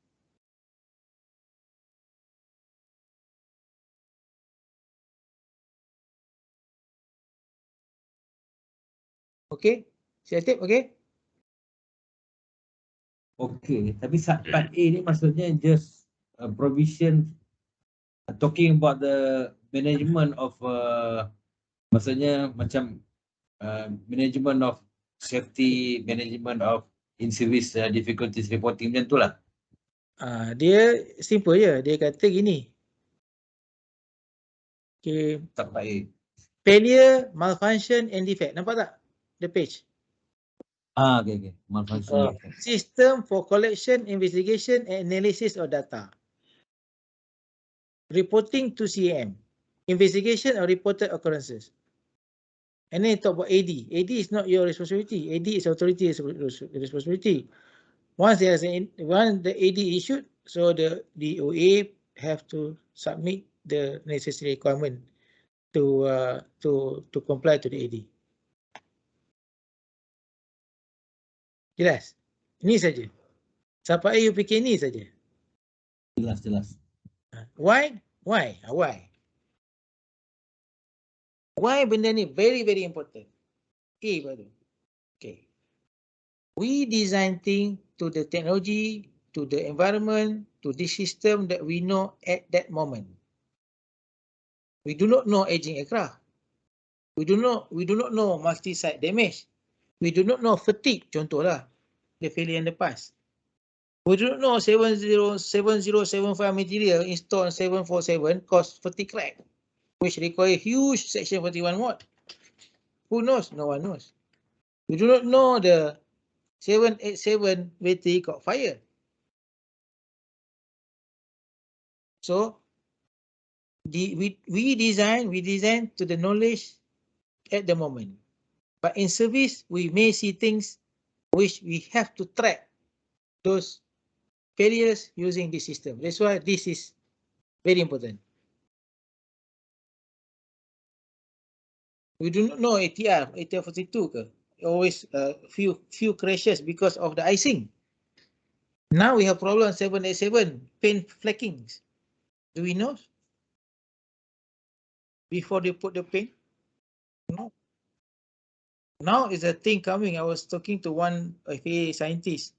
Okay? Siap, okay? Okay, tapi subpart A ni maksudnya just provision, talking about the management of maksudnya macam management of safety, management of in-service difficulties reporting, macam tu lah. Dia simple je. Dia kata gini. Okay. Subpart A. Failure, malfunction and defect. Nampak tak? The page. Okay. Malfunction. System for collection, investigation and analysis of data. Reporting to CAM. Investigation of reported occurrences. And then talk about AD. AD is not your responsibility. AD is authority responsibility. Once the AD issued, so the DOA have to submit the necessary requirement to comply to the AD. Jelas? Ini saja. Sampai you fikir ni saja. Jelas. Why? Why benda ni very important? Baru. Okay. We design thing to the technology, to the environment, to the system that we know at that moment. We do not know aging aircraft. We do not know multi-site damage. We do not know fatigue, contohlah, the failure in the past. We do not know 7075 material installed on 747 cause fatigue crack, which require huge section 41 watt. Who knows? No one knows. We do not know the 787 battery caught fire. So we design to the knowledge at the moment. But in service, we may see things which we have to track those failures using this system. That's why this is very important. We do not know ATR 42 ke. Always few crashes because of the icing. Now we have problem 787 paint flackings. Do we know? Before they put the paint? No. Now is a thing coming. I was talking to one FAA scientist.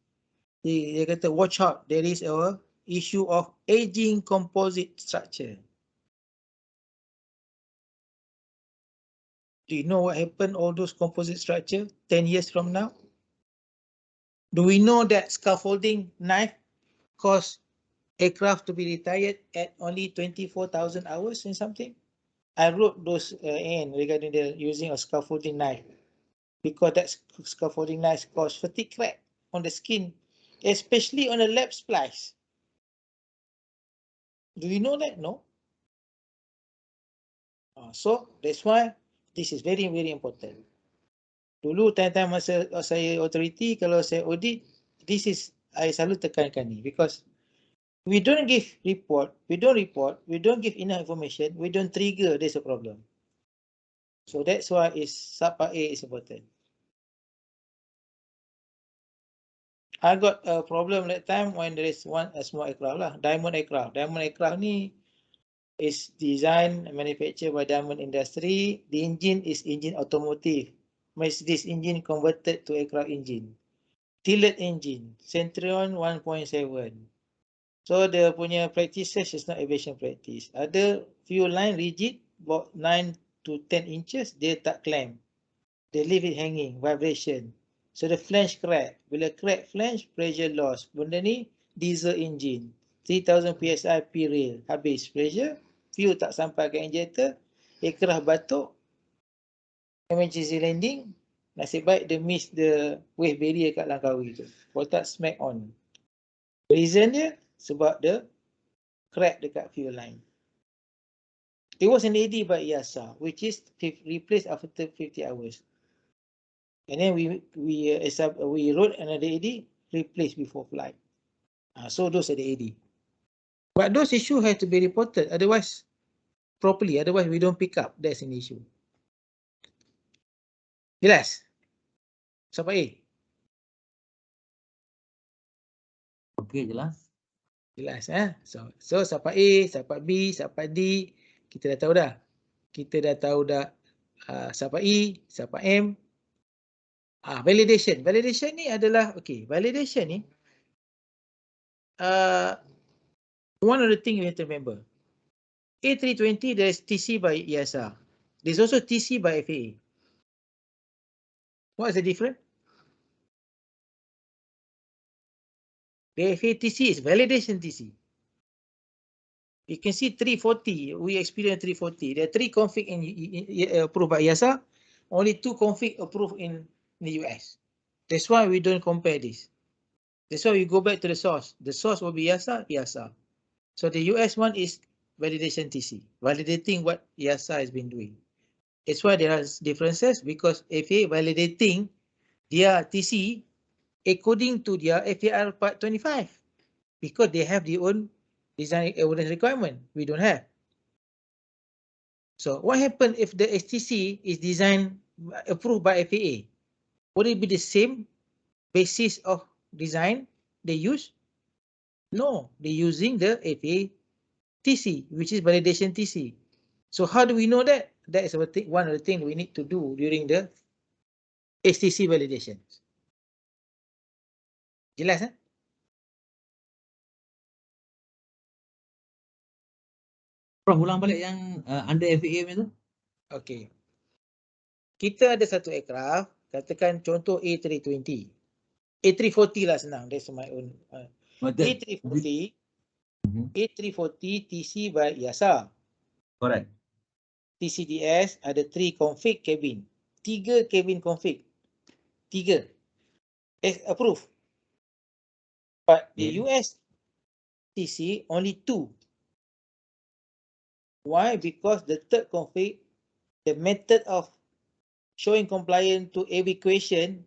They kata watch out. There is a issue of aging composite structure. Do you know what happened all those composite structure 10 years from now? Do we know that scaffolding knife caused aircraft to be retired at only 24,000 hours and something? I wrote those in regarding the using a scaffolding knife, because that scaffolding knife cause fatigue crack on the skin, especially on the lap splice. Do you know that? No. So that's why this is very, very important. Dulu time-time masa saya authority, kalau saya audit, this is, I selalu tekankan ni, because we don't give report, we don't give enough information, we don't trigger, there's a problem. So that's why sub-part A is important. I got a problem that time when there is a small aircraft lah, Diamond aircraft. Diamond aircraft ni is designed and manufactured by Diamond Industry. The engine is engine automotive. Mercedes engine converted to aircraft engine. Tillet engine, Centurion 1.7. So the punya practices is not aviation practice. Ada fuel line rigid, about 9 to 10 inches, dia tak clamp. They leave it hanging, vibration. So the flange crack. Bila crack flange, pressure loss. Benda ni diesel engine. 3000 PSI P-rail. Habis pressure, fuel tak sampai ke injector, aircraft batuk, emergency landing, nasib baik dia miss the wave barrier kat Langkawi tu. Kalau tak smack on. Reason dia sebab dia crack dekat fuel line. It was an AD by IASA, which is replaced after 50 hours. And then we wrote another AD, replaced before flight. So those are the AD. But those issues have to be reported, otherwise properly, otherwise we don't pick up. That's an issue. Jelas? Siapa A? Okay, jelas. Jelas So siapa A, siapa B, siapa D, kita dah tahu dah. Kita dah tahu dah siapa E, siapa M. Validation. Validation ni adalah, okay, validation ni one of the things you have to remember. A320, there is TC by EASA. There's also TC by FAA. What is the difference? The FAA TC is validation TC. You can see 340, we experienced 340. There are 3 config approved by EASA, only 2 config approved in the US. That's why we don't compare this. That's why we go back to the source. The source will be EASA. So the US one is validation TC, validating what EASA has been doing. That's why there are differences, because FAA validating their TC according to their FAR Part 25, because they have their own design evidence requirement. We don't have. So what happens if the STC is designed, approved by FAA? Would it be the same basis of design they use? No, they're using the FAA TC, which is validation TC. So how do we know that? That is one of the things we need to do during the STC validation. Jelas? Prof, ulang balik yang under FAA tu. Okay. Kita ada satu aircraft, katakan contoh A320. A340 lah senang, that's my own. A340, A340 TC by EASA. Correct. TCDS ada 3 config cabin. 3 cabin config. 3. Approved. But the US TC only 2. Why? Because the third config, the method of showing compliance to evacuation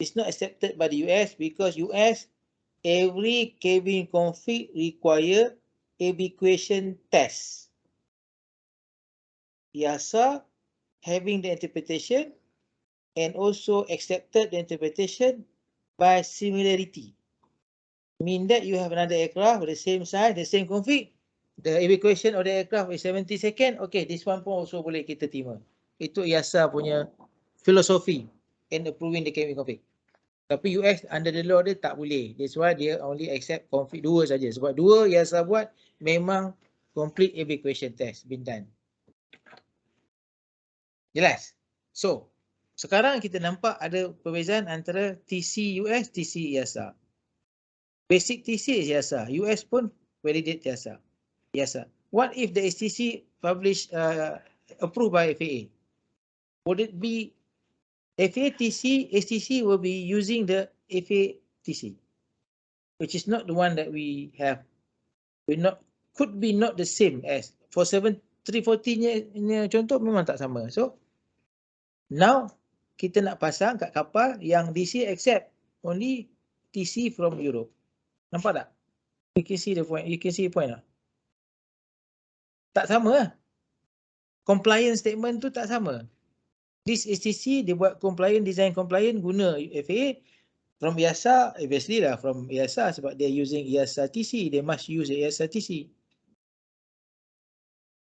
is not accepted by the US, because US, every cabin config require evacuation test. EASA having the interpretation and also accepted the interpretation by similarity. Mean that you have another aircraft with the same size, the same config, the evacuation of the aircraft is 70 seconds. Okay, this one pun also boleh kita terima. Itu EASA punya filosofi in approving the cabin config. Tapi US under the law dia tak boleh. That's why dia only accept config 2 saja. Sebab 2 EASA buat memang complete evacuation test been done. Jelas? So, sekarang kita nampak ada perbezaan antara TC US, TC IASA. Basic TC is IASA. US pun validate IASA. IASA. What if the STC published, approved by FAA? Would it be FATC, STC will be using the FATC, which is not the one that we have. Could be not the same as 340-nya contoh memang tak sama. So, now kita nak pasang kat kapal yang DC accept only TC from Europe. Nampak tak? You can see the point. You can see the point tak? Tak sama lah. Compliance statement tu tak sama. This STC dia buat compliant, design compliant guna FAA. From IASA, obviously lah from IASA sebab they're using IASA TC. They must use IASA TC.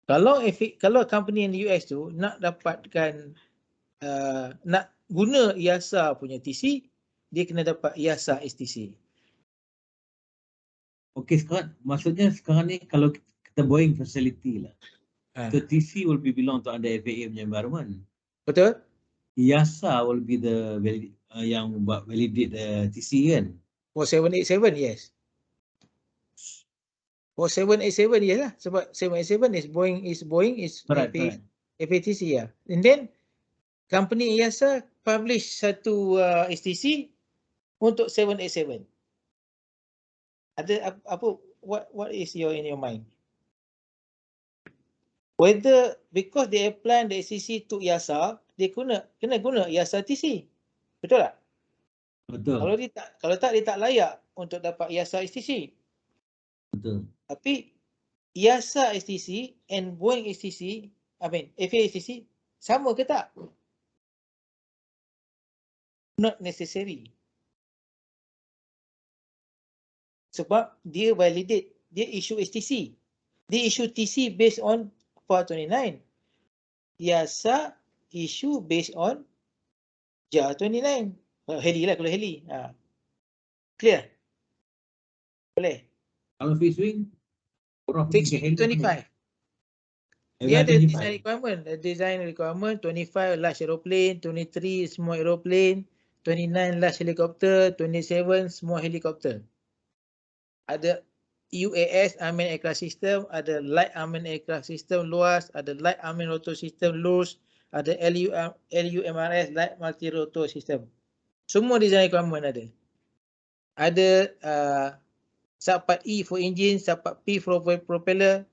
Kalau company in the US tu nak dapatkan nak guna IASA punya TC, dia kena dapat IASA STC. Okay, maksudnya sekarang ni kalau kita Boeing facility lah. So TC will be belong to under FAA punya environment. Betul? IASA will be the yang buat validate TC kan? For 787, yes. For 787, yes lah. Sebab 787 is Boeing is FATC ya. And then company IASA publish satu STC untuk 787. Ada apa? What is in your mind? Whether because they apply the STC to IASA, dia kena guna IASA TC. Betul tak? Betul. Kalau tak dia tak layak untuk dapat IASA STC. Betul. Tapi IASA STC and Boeing STC, FAA STC sama ke tak? Not necessary. Sebab dia validate, dia issue STC. Dia issue TC based on 429. IASA issue based on JAR 29. Heli lah kalau heli. Clear? Boleh? Kalau fixed wing? Fixed wing 25. Dia ada design requirement 25 large aeroplane, 23 small aeroplane, 29 large helicopter, 27 small helicopter. Ada UAS, Unmanned Aircraft System, ada Light Unmanned Aircraft System luas, ada Light Unmanned Rotor System loose, ada LUMRS, Light Multi-Rotor System. Semua design requirement ada. Ada subpart E for engine, subpart P for propeller,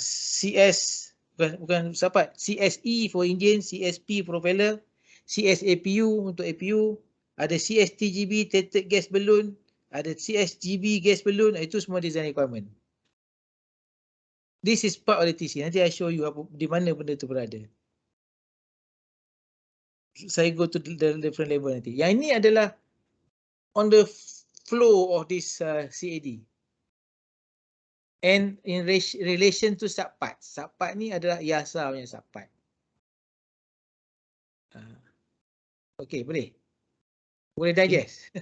CS, bukan subpart, CSE for engine, CSP propeller, CSAPU untuk APU, ada CSTGB, Static Gas Balloon, ada CSGB gas balloon, itu semua design requirement. This is part of the TC. Nanti I show you di mana benda tu berada. Saya go to the different level nanti. Yang ini adalah on the flow of this CAD. And in relation to subpart. Subpart ni adalah IASA punya subpart. Okay, boleh? Boleh digest?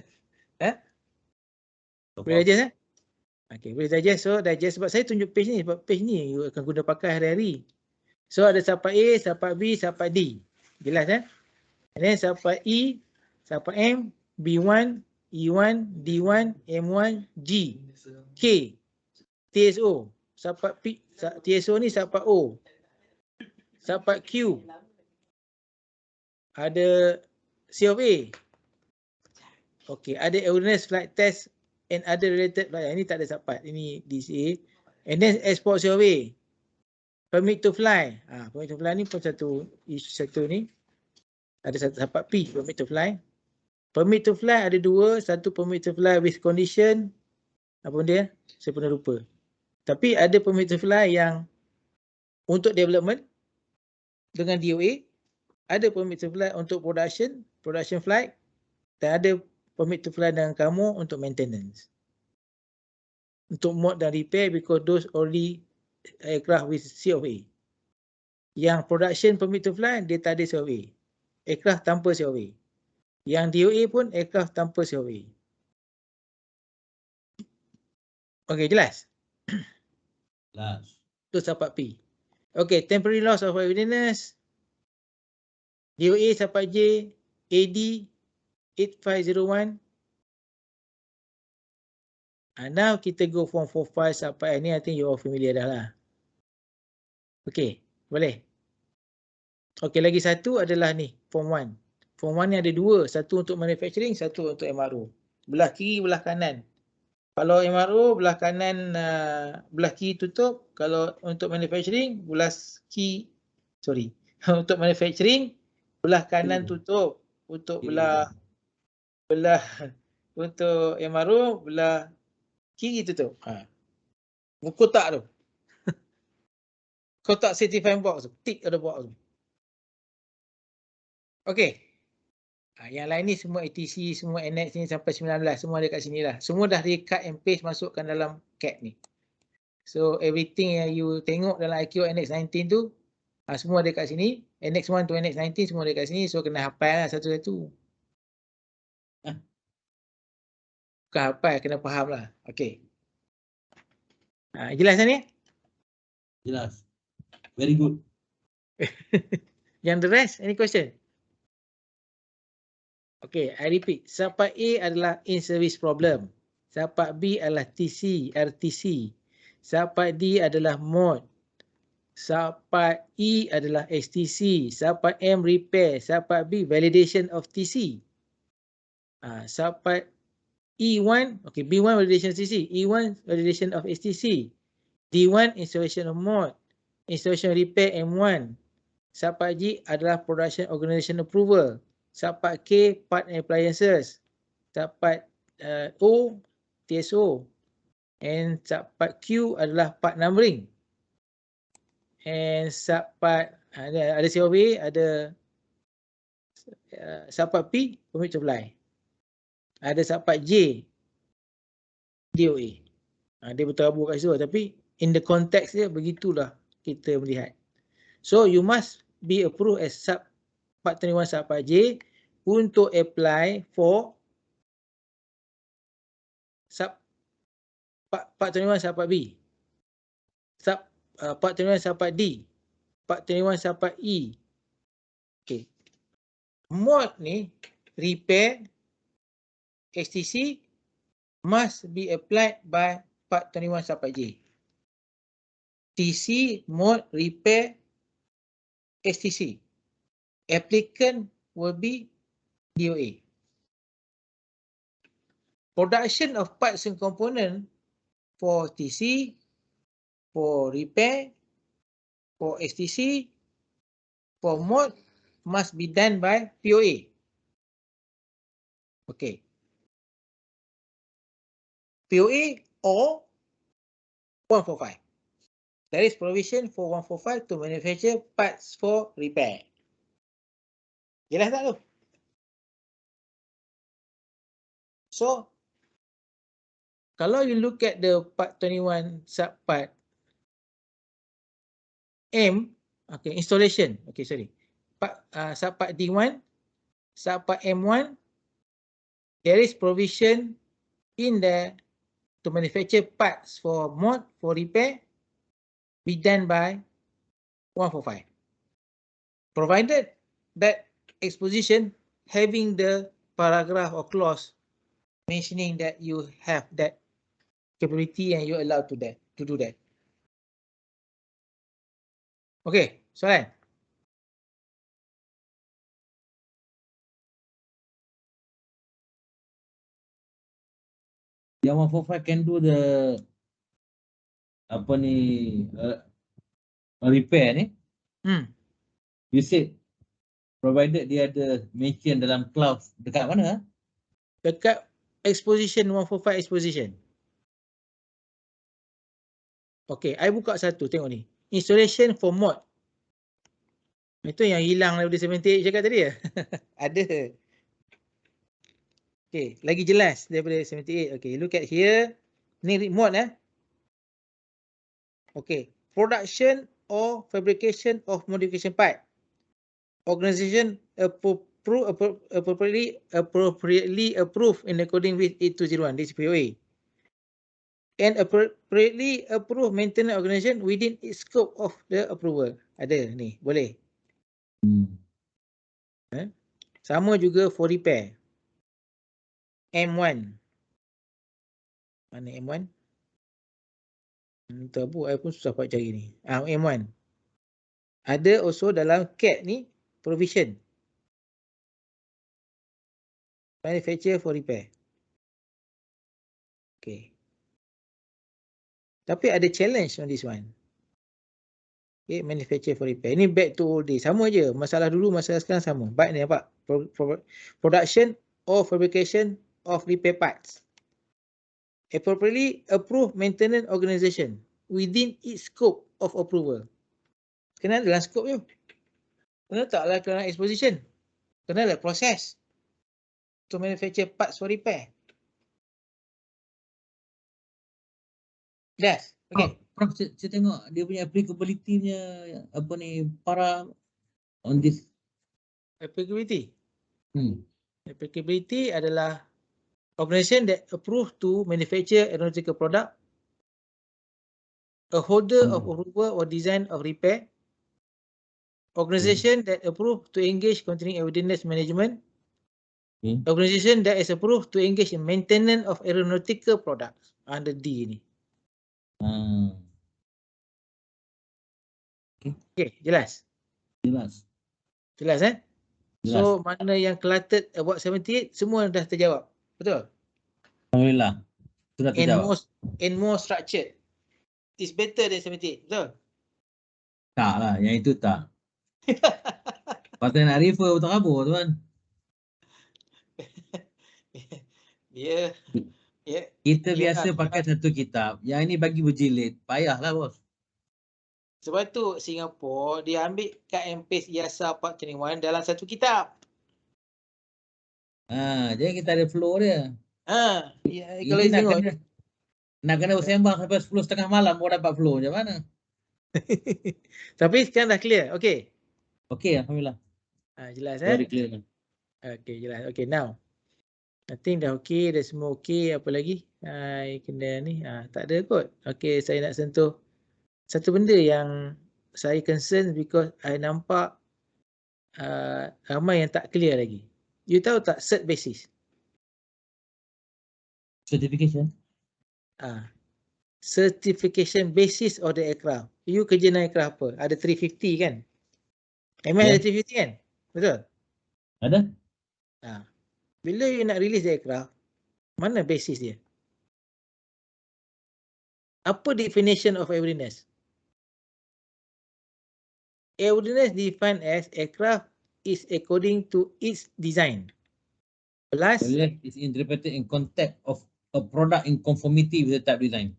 Boleh digest Okay, boleh digest. So digest sebab saya tunjuk page ni. Sebab page ni you akan guna pakai hari-hari. So ada subpart A, subpart B, subpart D. Jelas And then subpart E, subpart M, B1, E1, D1, M1, G, K, TSO. Subpart P, TSO ni subpart O. Subpart Q. Ada C of A. Okay, ada awareness flight test and other related flight. Ini tak ada subpart. Ini DCA. And then export survey. Permit to fly. Permit to fly ni pun satu ni. Ada satu subpart P, permit to fly. Permit to fly ada dua. Satu permit to fly with condition. Apa dia? Saya pernah lupa. Tapi ada permit to fly yang untuk development dengan DOA. Ada permit to fly untuk production flight. Dan ada permit to fly dengan kamu untuk maintenance. Untuk mod dan repair because those only aircraft with C of A. Yang production permit to fly, dia tak ada C of A. Aircraft tanpa C of A. Yang DOA pun aircraft tanpa C of A. Okay, jelas? Jelas. Itu subpart P. Okay, temporary loss of airworthiness. DOA subpart J, AD 8501. Now kita go form 45 subpart ni, I think you all familiar dah lah. Okay, boleh. Okay, lagi satu adalah ni, form 1. Form 1 ni ada dua, satu untuk manufacturing, satu untuk MRO. Belah kiri, belah kanan. Kalau MRO, belah kanan, belah kiri tutup. Kalau untuk manufacturing, untuk manufacturing, belah kanan tutup. Untuk belah untuk MRO, belah kiri tutup. Kotak tu. Kotak certifying box tu. Tick ada box tu. Okay. Yang lain ni semua ATC, semua annex ni sampai 19, semua ada kat sini lah. Semua dah recut and paste masukkan dalam CAD ni. So everything yang you tengok dalam IQ Annex 19 tu, semua ada kat sini. Annex 1 to Annex 19 semua ada kat sini. So kena hafal lah satu-satu. Bukan hafal, kena faham lah. Okay. Jelas ni? Jelas. Very good. Yang the rest, any question? Okay, I repeat. Subpart A adalah in-service problem. Subpart B adalah TC, RTC. Subpart D adalah mod. Subpart E adalah STC. Subpart M repair. Subpart B validation of TC. Subpart E1, okay, B1 validation of TC. E1 validation of STC. D1 installation of mod. Installation repair M1. Subpart G adalah production organization approval. Subpart K, part and appliances. Subpart O, TSO. And subpart Q adalah part numbering. And subpart, ada COV, ada subpart P, permit to fly. Ada subpart J, DOA. Dia berterabur kat situ, tapi in the context dia, begitulah kita melihat. So, you must be approved as Part 21 subpart J untuk apply for Part 21 subpart B. Part 21 subpart D. Part 21 subpart E. Okay. Mod ni, repair, STC must be applied by Part 21 subpart J. TC, mod, repair, STC. Applicant will be DOA. Production of parts and component for TC, for repair, for STC, for mod must be done by POA. Okay. POA or 145. There is provision for 145 to manufacture parts for repair. Jelas tak tu? So, kalau you look at the Part 21 subpart M, okay, installation, okay, sorry. Subpart D1, subpart M1, there is provision in there to manufacture parts for mod, for repair, be done by 145. Provided that exposition having the paragraph or clause mentioning that you have that capability and you're allowed to do that. Okay, soalan? Yang 145 can do the repair ni. You said provided dia ada mention dalam clause dekat mana? Dekat exposition 145 exposition. Okay, I buka satu, tengok ni. Installation for mod. Itu yang hilang daripada 78 cakap tadi ya? Ada. Okay, lagi jelas daripada 78. Okay, look at here. Ni mod Okay, production or fabrication of modification part. Organization appropriately approved in according with 8201. This is POA. And appropriately approved maintenance organization within its scope of the approval. Ada ni, boleh. Sama juga for repair. M1. Mana M1? Tak apa, I pun susah buat cari ni. M1. Ada also dalam CAT ni, provision. Manufacture for repair. Okay. Tapi ada challenge on this one. Okay, manufacture for repair. Ini back to old days. Sama je. Masalah dulu, masalah sekarang sama. Baik ni apa? Production or fabrication of repair parts. Appropriately approved maintenance organisation within its scope of approval. Kena dalam scope je. Kena taklah dalam exposition. Kena dalam proses. To manufacture parts for repair. Dah. Okay. Prof, saya tengok dia punya applicability punya apa ni para on this. Applicability. Hmm. Applicability adalah organisation that approve to manufacture aeronautical product, a holder of approval or design of repair, organization that approve to engage continuing airworthiness management, organization that is approved to engage in maintenance of aeronautical products. Under D ni. Okay, jelas? Jelas. Jelas Jelas. So, mana yang cluttered about 78, semua dah terjawab. Betul? Alhamdulillah. Sudah terjawab. And more structured. It's better than 78. Betul? Tak lah, yang itu tak. Pasal nak refer betul kabur tuan. Ya. Kita biasa pakai satu kitab. Yang ini bagi berjilid. Payahlah bos. Sebab tu Singapura dia ambil cut and paste IASA Part 21 dalam satu kitab. Jadi kita ada flow dia. Kalau Ini tengok nak kena bersembang sampai 10:30 malam baru dapat flow macam mana? Tapi sekarang dah clear. Okay. Okey, alhamdulillah. Jelas Very clear. Okay, jelas. Okay, now. I think dah okay, dah semua okay. Apa lagi? Kena ni. Tak ada kot. Okay, saya nak sentuh satu benda yang saya concern because I nampak ramai yang tak clear lagi. You tahu tak cert basis? Certification? Certification basis of the aircraft. You kerja naik aircraft apa? Ada 350 kan? Ada 350 kan? Betul? Ada? Bila you nak release the aircraft, mana basis dia? Apa definition of airworthiness? Airworthiness defined as aircraft is according to its design. Plus, is interpreted in context of a product in conformity with the type design.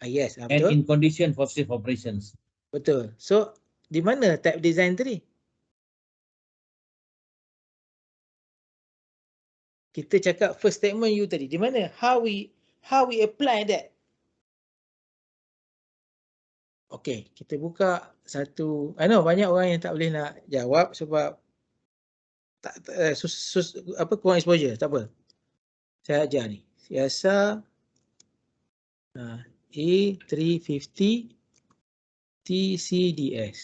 Yes, And betul. in condition for safe operations. Betul. So, di mana type design tadi? Kita cakap first statement you tadi. Di mana? How we apply that? Okay, kita buka satu. I know banyak orang yang tak boleh nak jawab sebab kurang exposure. Tak apa. Saya ajar ni. Siasa A350 TCDS.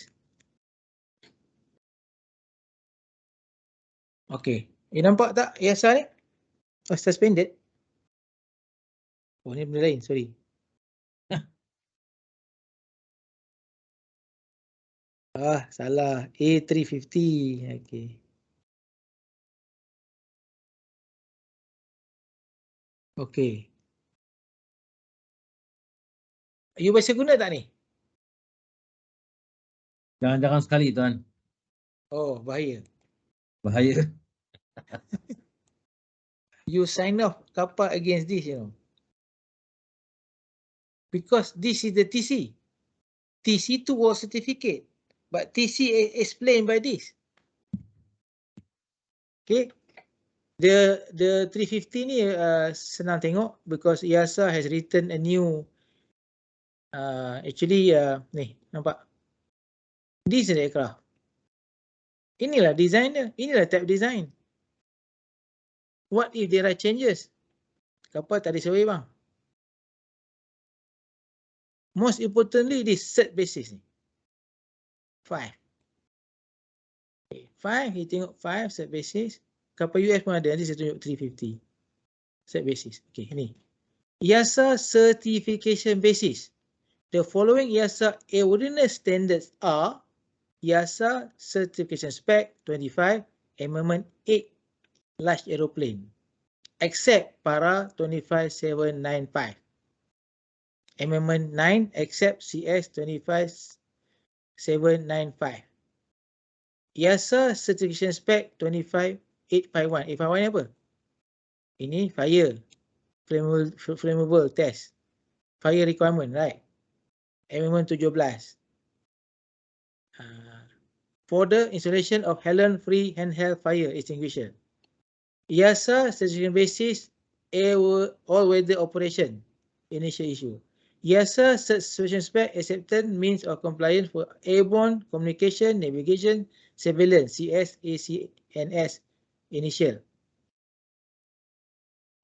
Okay. Nampak tak IASA ni? Suspended. Oh, ni benda lain. Sorry. Salah. A350. Okay. Okay. You biasa guna tak ni? Jangan-jangan sekali tuan. Oh, bahaya. Bahaya. You sign off kapal against this, you know. Because this is the TC. TC2 was certificate. But TC explained by this. Okay. The 350 ni senang tengok because IASA has written a new ni nampak. This is the aircraft. Inilah design dia. Inilah type design. What if there are changes? Kapal tak ada survey bang. Most importantly, this cert basis ni. 5. 5, he tengok 5 set basis. Kapal US pun ada, nanti saya tunjuk 350 set basis. Okay, ni. EASA certification basis. The following EASA airworthiness standards are EASA certification spec 25, amendment 8, large aeroplane, except para 25795. Amendment 9, except CS 25795. EASA certification spec 25851. 851 ni apa? Ini fire, flammable test, fire requirement, right? Amendment 17. For the installation of Helen free handheld fire extinguisher. EASA certification basis all-weather operation, initial issue. EASA certification spec acceptance means of compliance for airborne communication, navigation, surveillance, CS, ACNS, initial.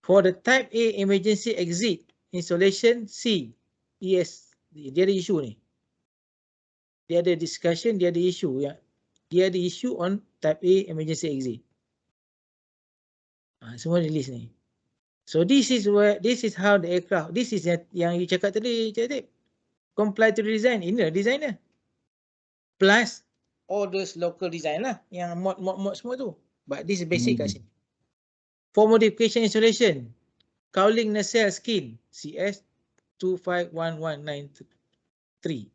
For the type A emergency exit installation, C, ES, dia ada isu ni. Dia ada discussion, dia ada isu yang dia ada isu on type A emergency exit. Semua di list ni. So this is how the aircraft, this is yang you cakap tadi, Cik, comply to the design. Inilah designer. Plus all those local design lah, yang mod semua tu. But this is basic kat sini. For modification installation, cowling nacelle skin, CS 251193.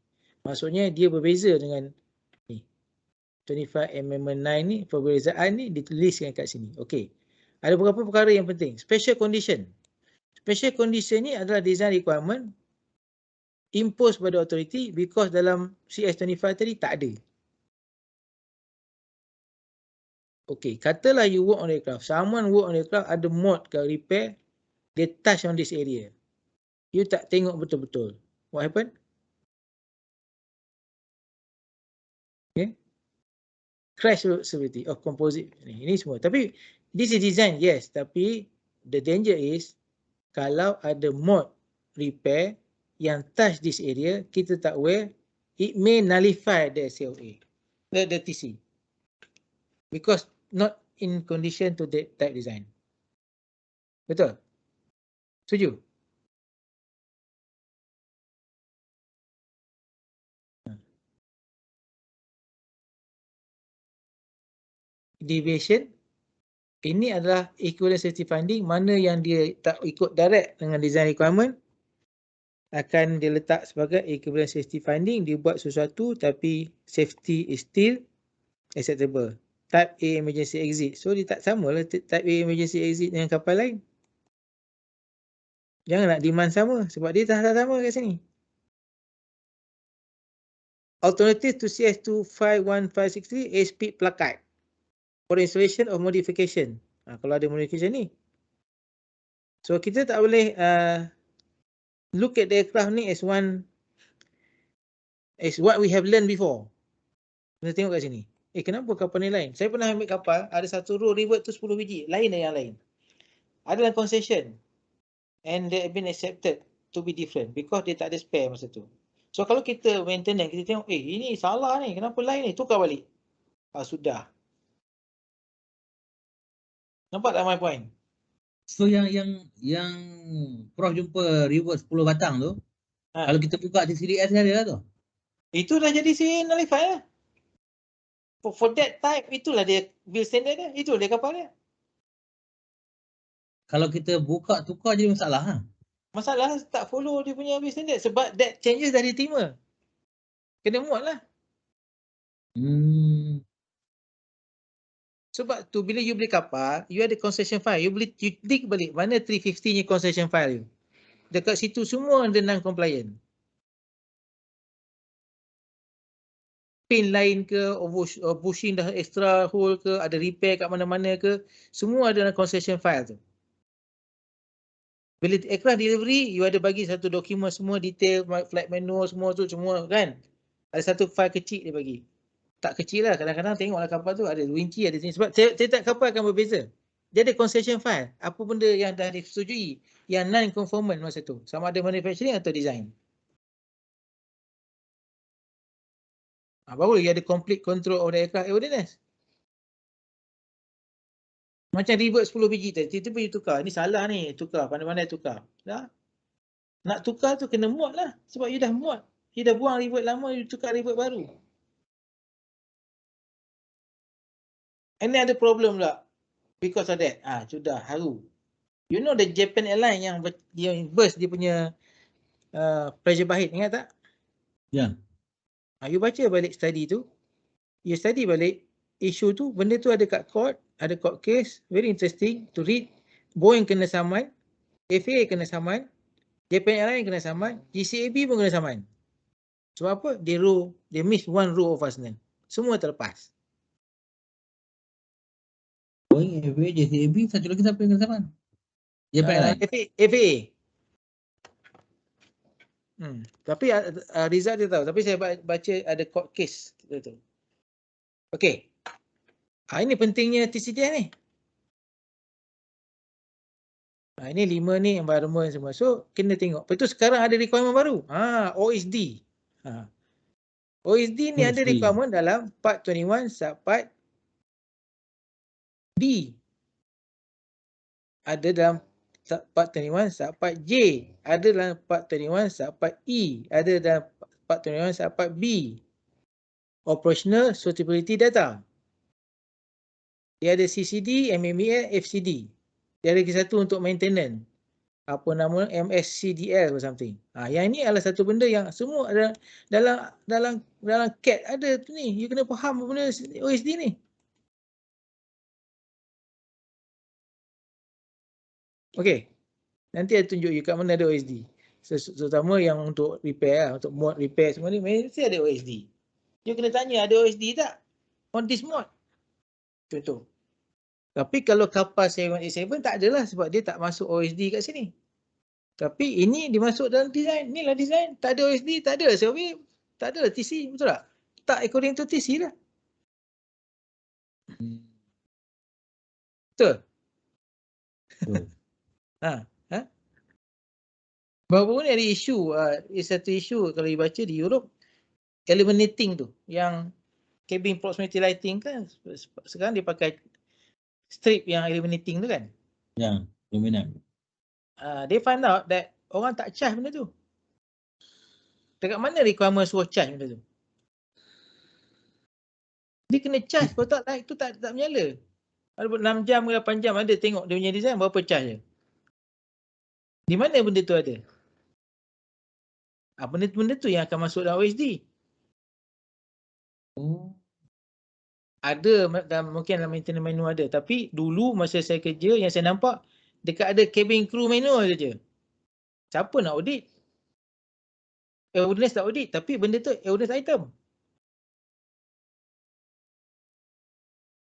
Maksudnya dia berbeza dengan ni. 25 Amendment 9 ni, perbezaan ni dituliskan kat sini. Okey. Ada beberapa perkara yang penting. Special condition. Special condition ni adalah design requirement imposed by the authority because dalam CS25 tadi tak ada. Okey, katalah you work on the aircraft. Someone work on the aircraft, ada mod ke repair, they touch on this area. You tak tengok betul-betul. What happen? Okay. Crash severity of composite. Ini semua. Tapi this is design, yes. Tapi the danger is kalau ada mod repair yang touch this area, kita tak aware, it may nullify the COA, the TC. Because not in condition to the type design. Betul? Setuju? Deviation, ini adalah equivalent safety finding, mana yang dia tak ikut direct dengan design requirement, akan dia letak sebagai equivalent safety finding, dia buat sesuatu tapi safety is still acceptable. Type A emergency exit. So dia tak sama lah type A emergency exit dengan kapal lain. Jangan nak demand sama sebab dia tak sama kat sini. Alternative to CS251563 airspeed placard for installation of modification. Kalau ada modification ni. So kita tak boleh look at the aircraft ni as what we have learned before. Kita tengok kat sini. Kenapa kapal ni lain? Saya pernah ambil kapal, ada satu row revert tu 10 biji. Lain dari yang lain. Ada dalam concession. And they have been accepted to be different. Because dia tak ada spare masa tu. So kalau kita maintenance, kita tengok, ini salah ni. Kenapa lain ni? Tukar balik. Sudah. Nampak tak my point? So yang Prof jumpa revert 10 batang tu, kalau kita buka TCDS dia ada lah tu. Itu dah jadi si nullify lah. For that type, itulah dia build standard dia. Itu dia kapal dia. Kalau kita buka tukar jadi masalah ha? Masalah tak follow dia punya build standard. Sebab that changes dah diterima. Kena muat lah. Sebab tu bila you beli kapal, you ada concession file. You dig balik mana 350 nya concession file you. Dekat situ semua ada non-compliant. Pin lain ke, bushing dah extra hole ke, ada repair kat mana-mana ke, semua ada dalam concession file tu. Bila aircraft delivery, you ada bagi satu dokumen semua detail, flight manual semua tu, semua kan. Ada satu file kecil dia bagi. Tak kecil lah, kadang-kadang tengoklah kapal tu ada 2 inci, ada sini. Sebab setiap kapal akan berbeza. Dia ada concession file. Apa benda yang dah disetujui, yang non-conformant masa tu. Sama ada manufacturing atau design. Baru dia ada complete control of the aircraft airworthiness. Macam revert 10 biji tadi, tiba-tiba you tukar. Ini salah ni, tukar. Pandai-pandai tukar. Dah. Nak tukar tu kena muat lah. Sebab you dah muat. You dah buang revert lama, you tukar revert baru. And then ada problem pula. Because of that. Sudah, haru. You know the Japan Airline yang burst dia punya pressure bahit, ingat tak? Ya. You baca balik study tu. You study balik isu tu, benda tu ada kat court, ada court case, very interesting to read. Boeing kena saman, FAA kena saman, Japan Airlines kena saman, GCAB pun kena saman. Sebab apa? They miss one row of fastener. Semua terlepas. Boeing, FAA, JCAB, satu lagi siapa yang kena saman? Japan Airlines. FAA. Tapi Rizal dia tahu. Tapi saya baca ada court case tu. Okey. Ini pentingnya TCDI ni. Ini 5 ni environment semua. So kena tengok. Lepas tu sekarang ada requirement baru. OSD. OSD ni ada requirement dalam part 21 subpart D. Ada dalam part 21 subpart J. Ada dalam part 21 subpart E. Ada dalam part 21 subpart B. Operational Suitability Data. Dia ada CCD, MMEL, FCD. Dia ada lagi satu untuk maintenance. Apa nama, MSCDL or something. Yang ini adalah satu benda yang semua ada dalam CAT ada tu ni. You kena faham benda OSD ni. Okey. Nanti saya tunjuk you kat mana ada OSD. Terutama yang untuk repair lah, untuk mod repair semua ni mesti ada OSD. You kena tanya ada OSD tak on this mod. Contoh. Tapi kalau kapal 787 tak adalah sebab dia tak masuk OSD kat sini. Tapi ini dimasuk dalam design. Inilah design. Tak ada OSD, tak ada survey, tak ada TC. Betul tak? Tak according to TC lah. Betul? Baru ni ada isu. Satu isu kalau dibaca di Europe. Eliminating tu. Yang cabin proximity lighting kan. Sekarang dia pakai strip yang illuminating tu kan. Ya, luminant. They find out that orang tak charge benda tu. Dekat mana requirement suruh charge benda tu? Dia kena charge, kalau tak light tu tak menyala. Ada 6 jam ke 8 jam ada tengok dia punya design berapa charge je. Di mana benda tu ada? Benda tu yang akan masuk dalam OSD. Ada mungkin dalam maintenance manual ada. Tapi dulu masa saya kerja yang saya nampak dekat ada cabin crew manual saja. Siapa nak audit? Airworthiness tak audit. Tapi benda tu airworthiness item.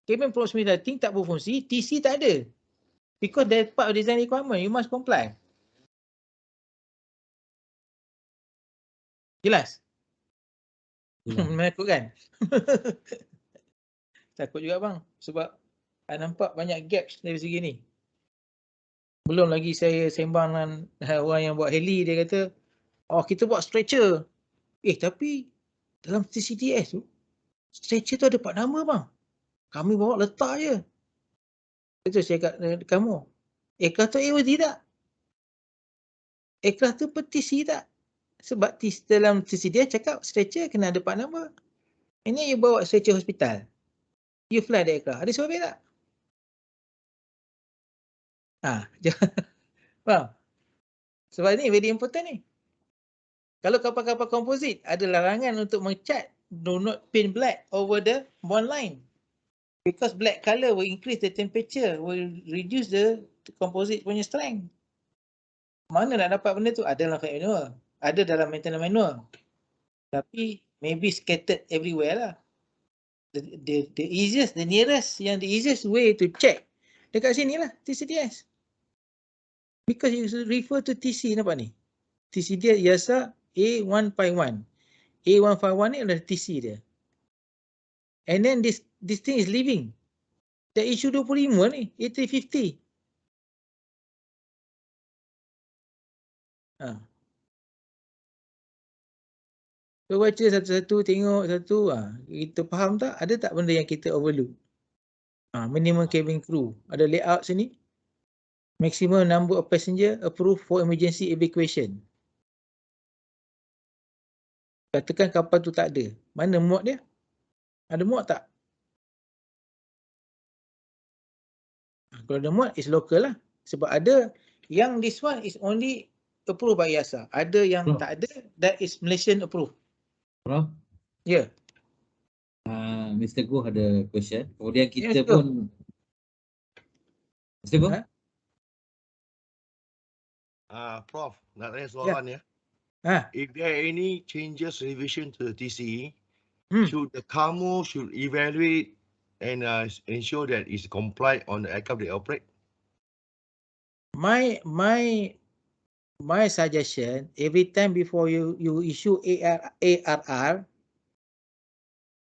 Cabin proximity lighting tak berfungsi. TC tak ada. Because that's part of design requirement. You must comply. Jelas? Menakutkan? Takut juga bang. Sebab saya nampak banyak gaps dari segi ni. Belum lagi saya sembang dengan orang yang buat heli. Dia kata, kita buat stretcher. Tapi dalam TCDS tu, stretcher tu ada part nama bang. Kami bawa letak je. Betul saya kat kamu. Aircraft tu AOD tak? Aircraft tu petisi tak? Sebab dalam TCDS cakap stretcher kena ada part nama. Ini you bawa stretcher hospital. You fly the aircraft. Ada survey tak? Faham? Sebab ni very important ni. Kalau kapal-kapal komposit, ada larangan untuk mencat do not paint black over the bond line. Because black colour will increase the temperature, will reduce the composite punya strength. Mana nak dapat benda tu? Ada dalam flight manual. Ada dalam maintenance manual. Tapi maybe scattered everywhere lah. The easiest, the easiest way to check dekat sini lah, TCDS. Because you refer to TC, nampak ni? TCDS IASA A151. A151 ni adalah TC dia. And then this thing is living. Dah issue 25 ni, A350. So baca satu-satu, tengok satu. Kita faham tak? Ada tak benda yang kita overlook? Minimum cabin crew. Ada layout sini. Maximum number of passenger approved for emergency evacuation. Katakan kapal tu tak ada. Mana muat dia? Ada muat tak? Kalau ada muat, is local lah. Sebab ada yang this one is only approved by IASA. Ada yang tak ada, that is Malaysian approved. Prof, Ya. Mr. Goh ada question. Kemudian kita Mr. Goh. pun Mr. Goh? Prof, nak tanya soalan ya. If there are any changes revision to the TC, should the CAMO should evaluate and ensure that it's compliant on the aircraft they operate? My suggestion, every time before you issue ARR,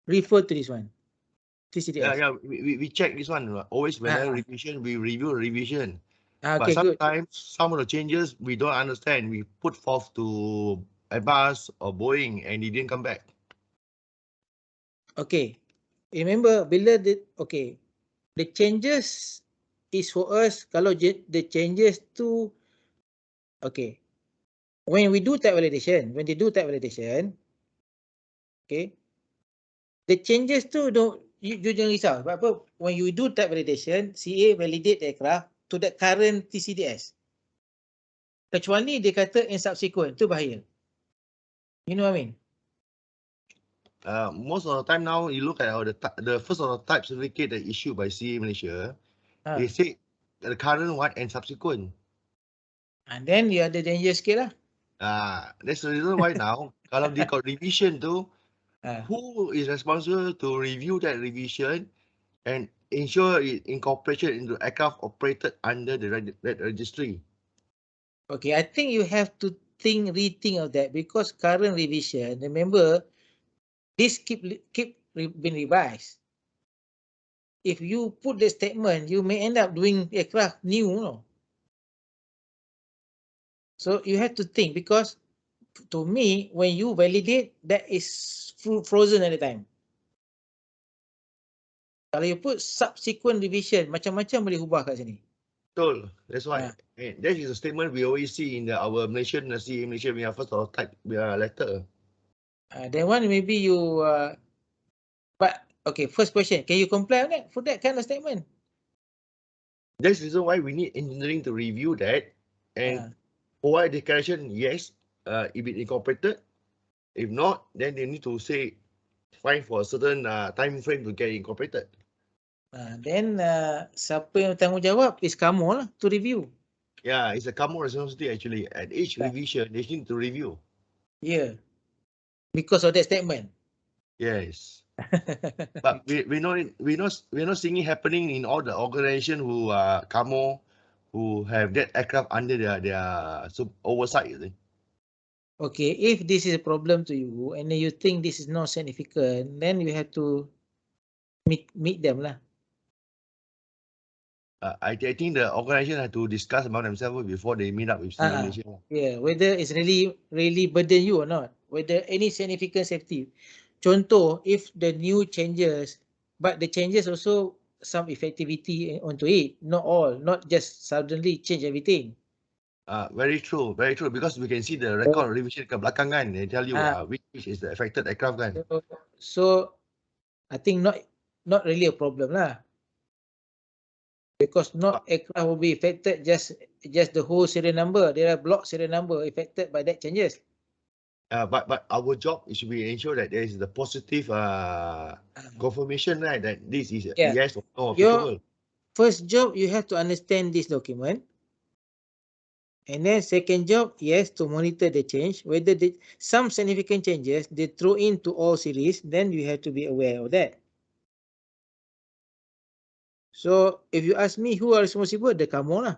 refer to this one. TCDS. Yeah, we check this one. Always whenever revision, we review revision. Okay, but sometimes some of the changes we don't understand. We put forth to Airbus or Boeing and it didn't come back. Okay. Remember, bila the changes is for us, kalau the changes to, when we do type validation, okay, the changes tu you jangan risau. Sebab apa? When you do type validation, CA validate the aircraft to the current TCDS. Kecuali dia kata in subsequent, tu bahaya. You know what I mean? Most of the time now, you look at the first of the type certificate that issued by CA Malaysia, they say the current one and subsequent. And then you ada danger sikit lah. That's the reason why now, kalau they got revision tu, who is responsible to review that revision and ensure it incorporated into aircraft operated under the registry? Okay, I think you have to rethink of that, because current revision, remember, this keep being revised. If you put the statement, you may end up doing aircraft new, no? So you have to think, because to me, when you validate, that is frozen at the time. Kalau you put subsequent revision, macam-macam boleh ubah kat sini. Betul. That's why. That is a statement we always see in our Malaysian, we have first of type letter. Then one maybe you, but okay, first question, can you comply on that for that kind of statement? That's the reason why we need engineering to review that and provide declaration, yes, if it incorporated. If not, then they need to say fine for a certain time frame to get incorporated. Then siapa yang tanggungjawab is kamu lah to review. Yeah, it's a common responsibility actually. At each revision, they need to review. Yeah, because of that statement. Yes. But we're not seeing it happening in all the organization who CAMO, who have that aircraft under their oversight. Okay, if this is a problem to you and then you think this is not significant, then you have to meet them lah. I think the organization have to discuss about themselves before they meet up with Malaysia. Yeah, whether it's really burden you or not, whether any significant safety. Contoh, if the new changes, but the changes also some effectivity onto it, not all, not just suddenly change everything. Very true, because we can see the record revision ke belakang kan, they tell you which is the affected aircraft kan. So I think not really a problem lah. Because not aircraft will be affected just the whole serial number. There are block serial number affected by that changes. But our job is to be ensure that there is the positive confirmation, right, that this is yes or no applicable. Your first job, you have to understand this document. And then second job, yes, to monitor the change. Whether some significant changes they throw into all series, then you have to be aware of that. So if you ask me who are responsible, the CAMO lah.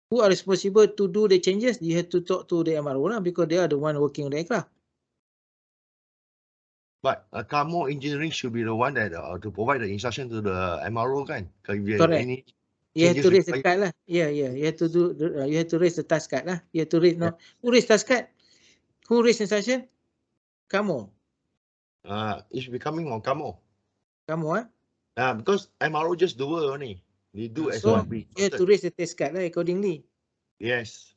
Who are responsible to do the changes, you have to talk to the MRO lah, because they are the one working on the aircraft. But CAMO engineering should be the one that to provide the instruction to the MRO kan. Correct. You have to raise the card lah. Yeah. You have to you have to raise the task card lah. You have to raise who raise task card? Who raise instruction? CAMO. It should be coming on CAMO. CAMO Because MRO just do it only. They do as So what we you have to instructed. raise the test card accordingly. Yes.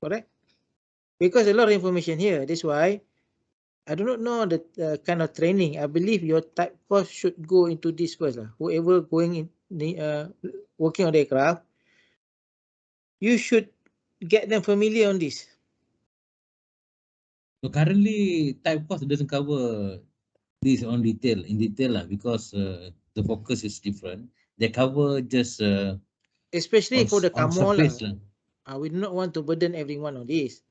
Correct? Because a lot of information here. That's why I do not know the kind of training. I believe your type course should go into this first. Whoever going in the working on the aircraft, you should get them familiar on this. So currently, type course doesn't cover this in detail lah, because the focus is different. They cover just Especially for the on CAMO surface lah. we do not want to burden everyone on this.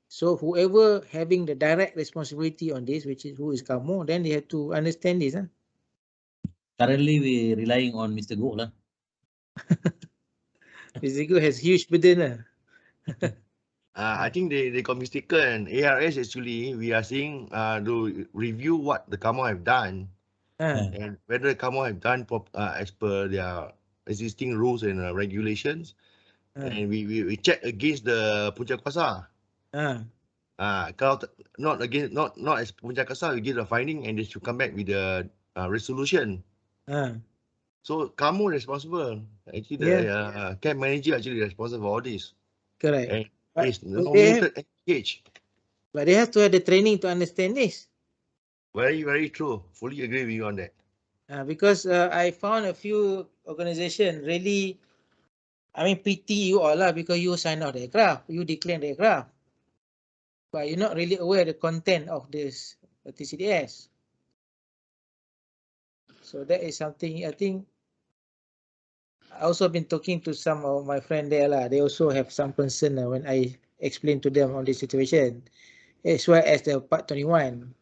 So whoever having the direct responsibility on this, which is who is CAMO, then they have to understand this. Currently, we relying on Mr. Go lah. Physical has huge burden. I think they got mistaken. ARS actually, we are seeing to review what the CAMO have done and whether the CAMO have done as per their existing rules and regulations. And we check against the Punca Kuasa. Kalau not as Punca Kuasa, we give a finding and they should come back with the resolution. So kamu responsible. Actually, the camp manager actually responsible for all this. Correct. And But it's nominated and engaged. But they have to have the training to understand this. Very true. Fully agree with you on that. Because I found a few organization really, I mean, pity you all lah, because you sign out the aircraft, you declare the aircraft, but you're not really aware of the content of this TCDS. So that is something I think. I also been talking to some of my friend there lah. They also have some concern when I explain to them on this situation, as well as the Part 21.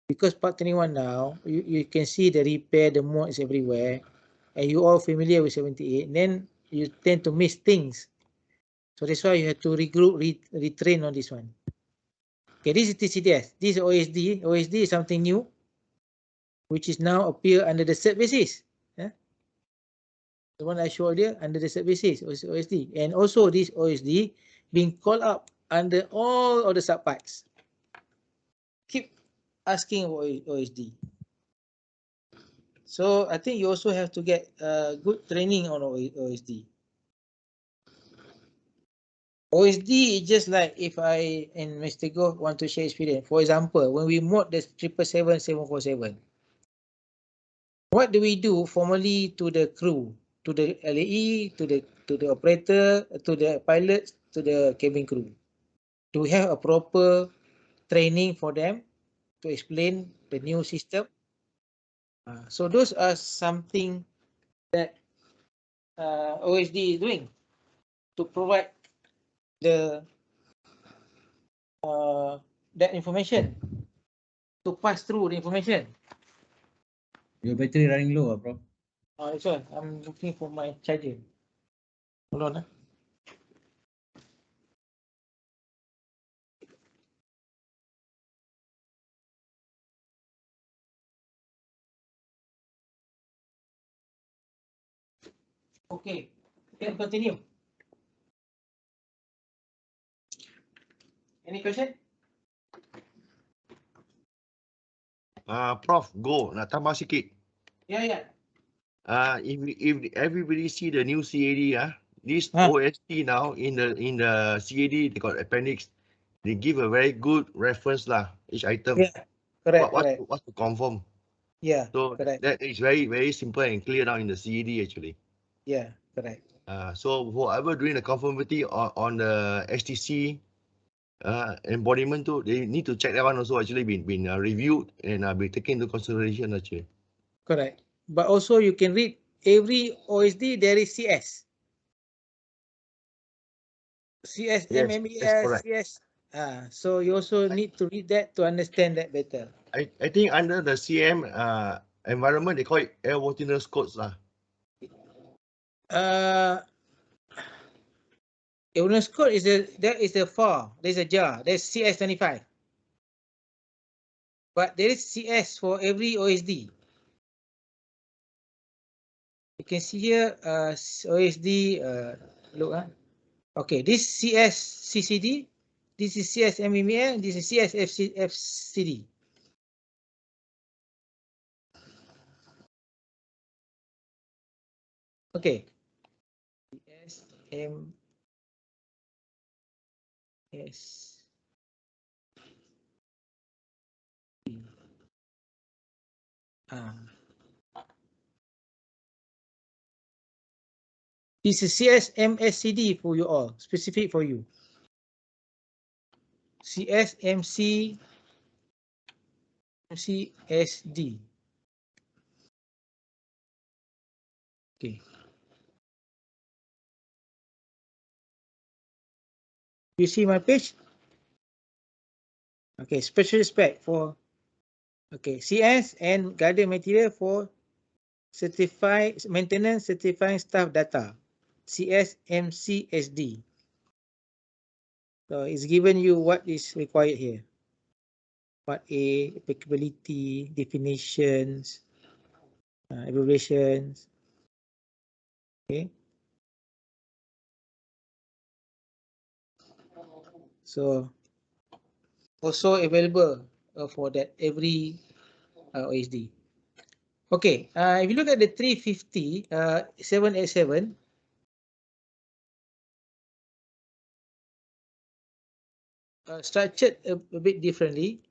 Because Part 21 now, you can see the repair, the mods everywhere, and you all familiar with 78, then you tend to miss things. So that's why you have to regroup, retrain on this one. Okay, this is TCDS. This is OSD. OSD is something new, which is now appear under the cert basis. The one I showed earlier under the cert basis, OSD. And also this OSD being called up under all of the subparts. Keep asking about OSD. So I think you also have to get good training on OSD. OSD is just like if I and Mr. Go want to share experience. For example, when we mod the 777-747, what do we do formally to the crew, to the LAE, to the operator, to the pilots, to the cabin crew? Do we have a proper training for them to explain the new system? So those are something that OSD is doing to provide the that information, to pass through the information. Your battery running low, bro. That's why I'm looking for my charger. Hold on. Okay, can continue. Any question? Prof, go. Nak tambah sikit. Yeah. If everybody see the new CAD, this OST now in the CAD, they got appendix. They give a very good reference lah, each item. Yeah, correct. What to confirm. Yeah, so correct. That is very simple and clear now in the CAD actually. Yeah, correct. So whoever doing the conformity on the STC embodiment too, they need to check that one also actually been reviewed and be taken into consideration actually. Correct. But also you can read every OSD there is CS. CS, Yes, MMES, that's correct. CS. So you also need to read that to understand that better. I think under the CM environment, they call it airworthiness codes lah. Airworthiness code is the file. There's a jar. There's CS25. But there is CS for every OSD. You can see here OSD. Look. Okay, this CS CCD. This is CS MMES. This is CS FCD. Okay. S M S D. This is CSMSCD for you all, specific for you. CSMCSD. Okay. You see my page? Okay, special spec for CS and guardian material for certified maintenance certifying staff data. CSMCSD. So it's given you what is required here. Part A, applicability, definitions, abbreviations. Okay. So also available for that every OSD. Okay, if you look at the 350 787, structured a bit differently.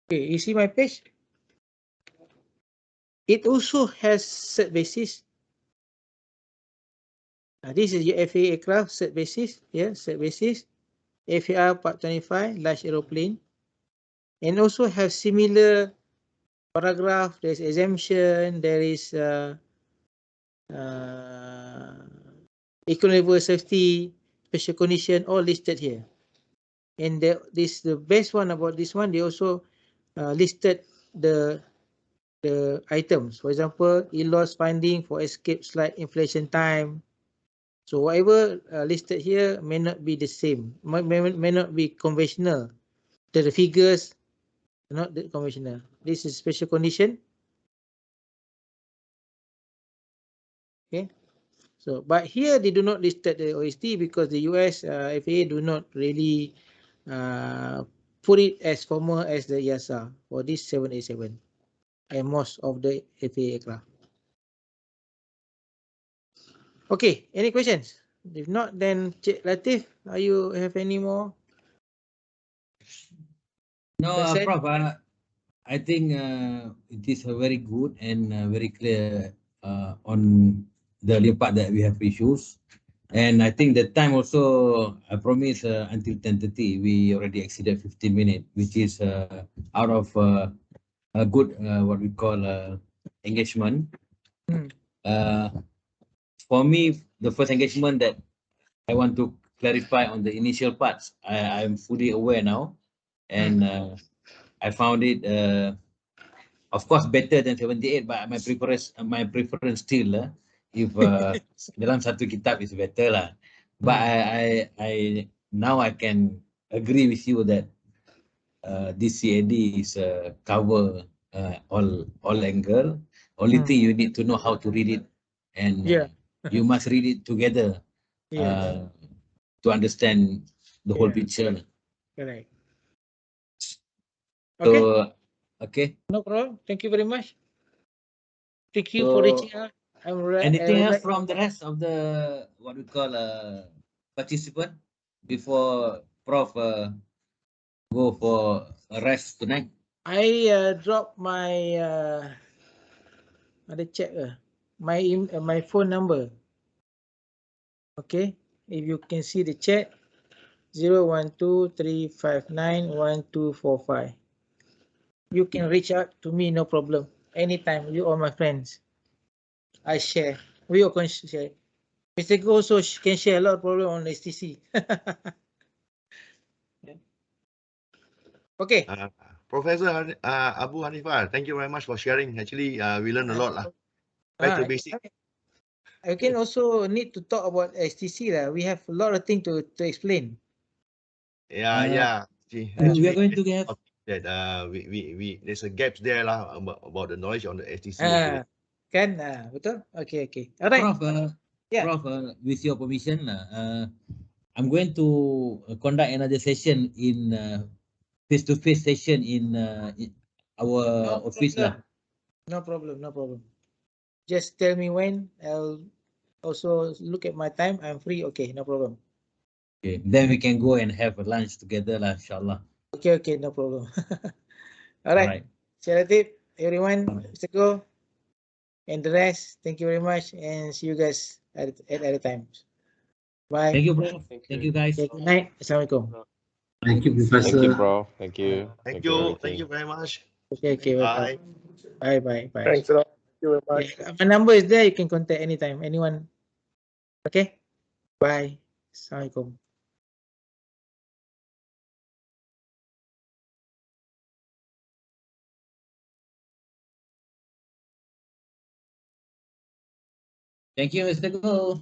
Okay, you see my page? It also has cert basis. This is your FAA aircraft cert basis. Yeah, cert basis. FAR Part 25, large aeroplane. And also have similar paragraph. There's exemption. There is economic safety, special condition, all listed here. And the best one about this one, they also listed the items. For example, e-loss finding for escape slide inflation time. So whatever listed here may not be the same, may not be conventional. The figures are not conventional. This is special condition. Okay. So, but here they do not listed the OSD because the US FAA do not really put it as formal as the EASA for this 787 and most of the FAA aircraft. Okay, any questions? If not, then Cik Latif, are you have any more? No, Prof, I think it is very good and very clear on the earlier part that we have issues. And I think the time also, I promise until 10:30, we already exceeded 15 minutes, which is out of a good, what we call engagement. For me, the first engagement that I want to clarify on the initial parts, I'm fully aware now. And I found it, of course, better than 78, but my preference still, if dalam satu kitab is better lah. But I now I can agree with you that this CAD is cover all angle. Only thing you need to know how to read it, and you must read it together to understand the whole picture. Correct. So, Okay. Okay. No problem. Thank you very much. Thank you for reaching out. Anything else from the rest of the what we call participant before Prof go for a rest tonight? I dropped my ada check my phone number. Okay, if you can see the chat, 0123591245. You can reach out to me, no problem. Anytime, you are my friends. I share. We all can share. Mr. Go also can share a lot of problem on STC. Okay. Professor Abu Hanifah, thank you very much for sharing. Actually, we learned a lot lah. Back to basic. I can also need to talk about STC lah. We have a lot of things to explain. Yeah. See, We are actually, going to have that we there's a gaps there lah about the knowledge on the STC also. Kan? Betul? Okay. Alright. Prof, Yeah. Prof, with your permission, I'm going to conduct another session in face-to-face session in our office lah. No problem. Just tell me when. I'll also look at my time. I'm free. Okay, no problem. Okay, then we can go and have a lunch together lah, inshallah. Okay, no problem. All right. Alright. Syaratif, everyone, Mr. Go, and the rest, thank you very much, and see you guys at other times. Bye. Thank you, bro. Thank you, guys. Okay, good night. Assalamualaikum. Thank you, Professor. Thank you, bro. Thank you. Thank everything. you very much. Okay, Bye. bye. Thanks a lot. Thank you very much. Yeah, my number is there. You can contact anytime. Anyone. Okay. Bye. Assalamualaikum. Thank you, Mr. Go.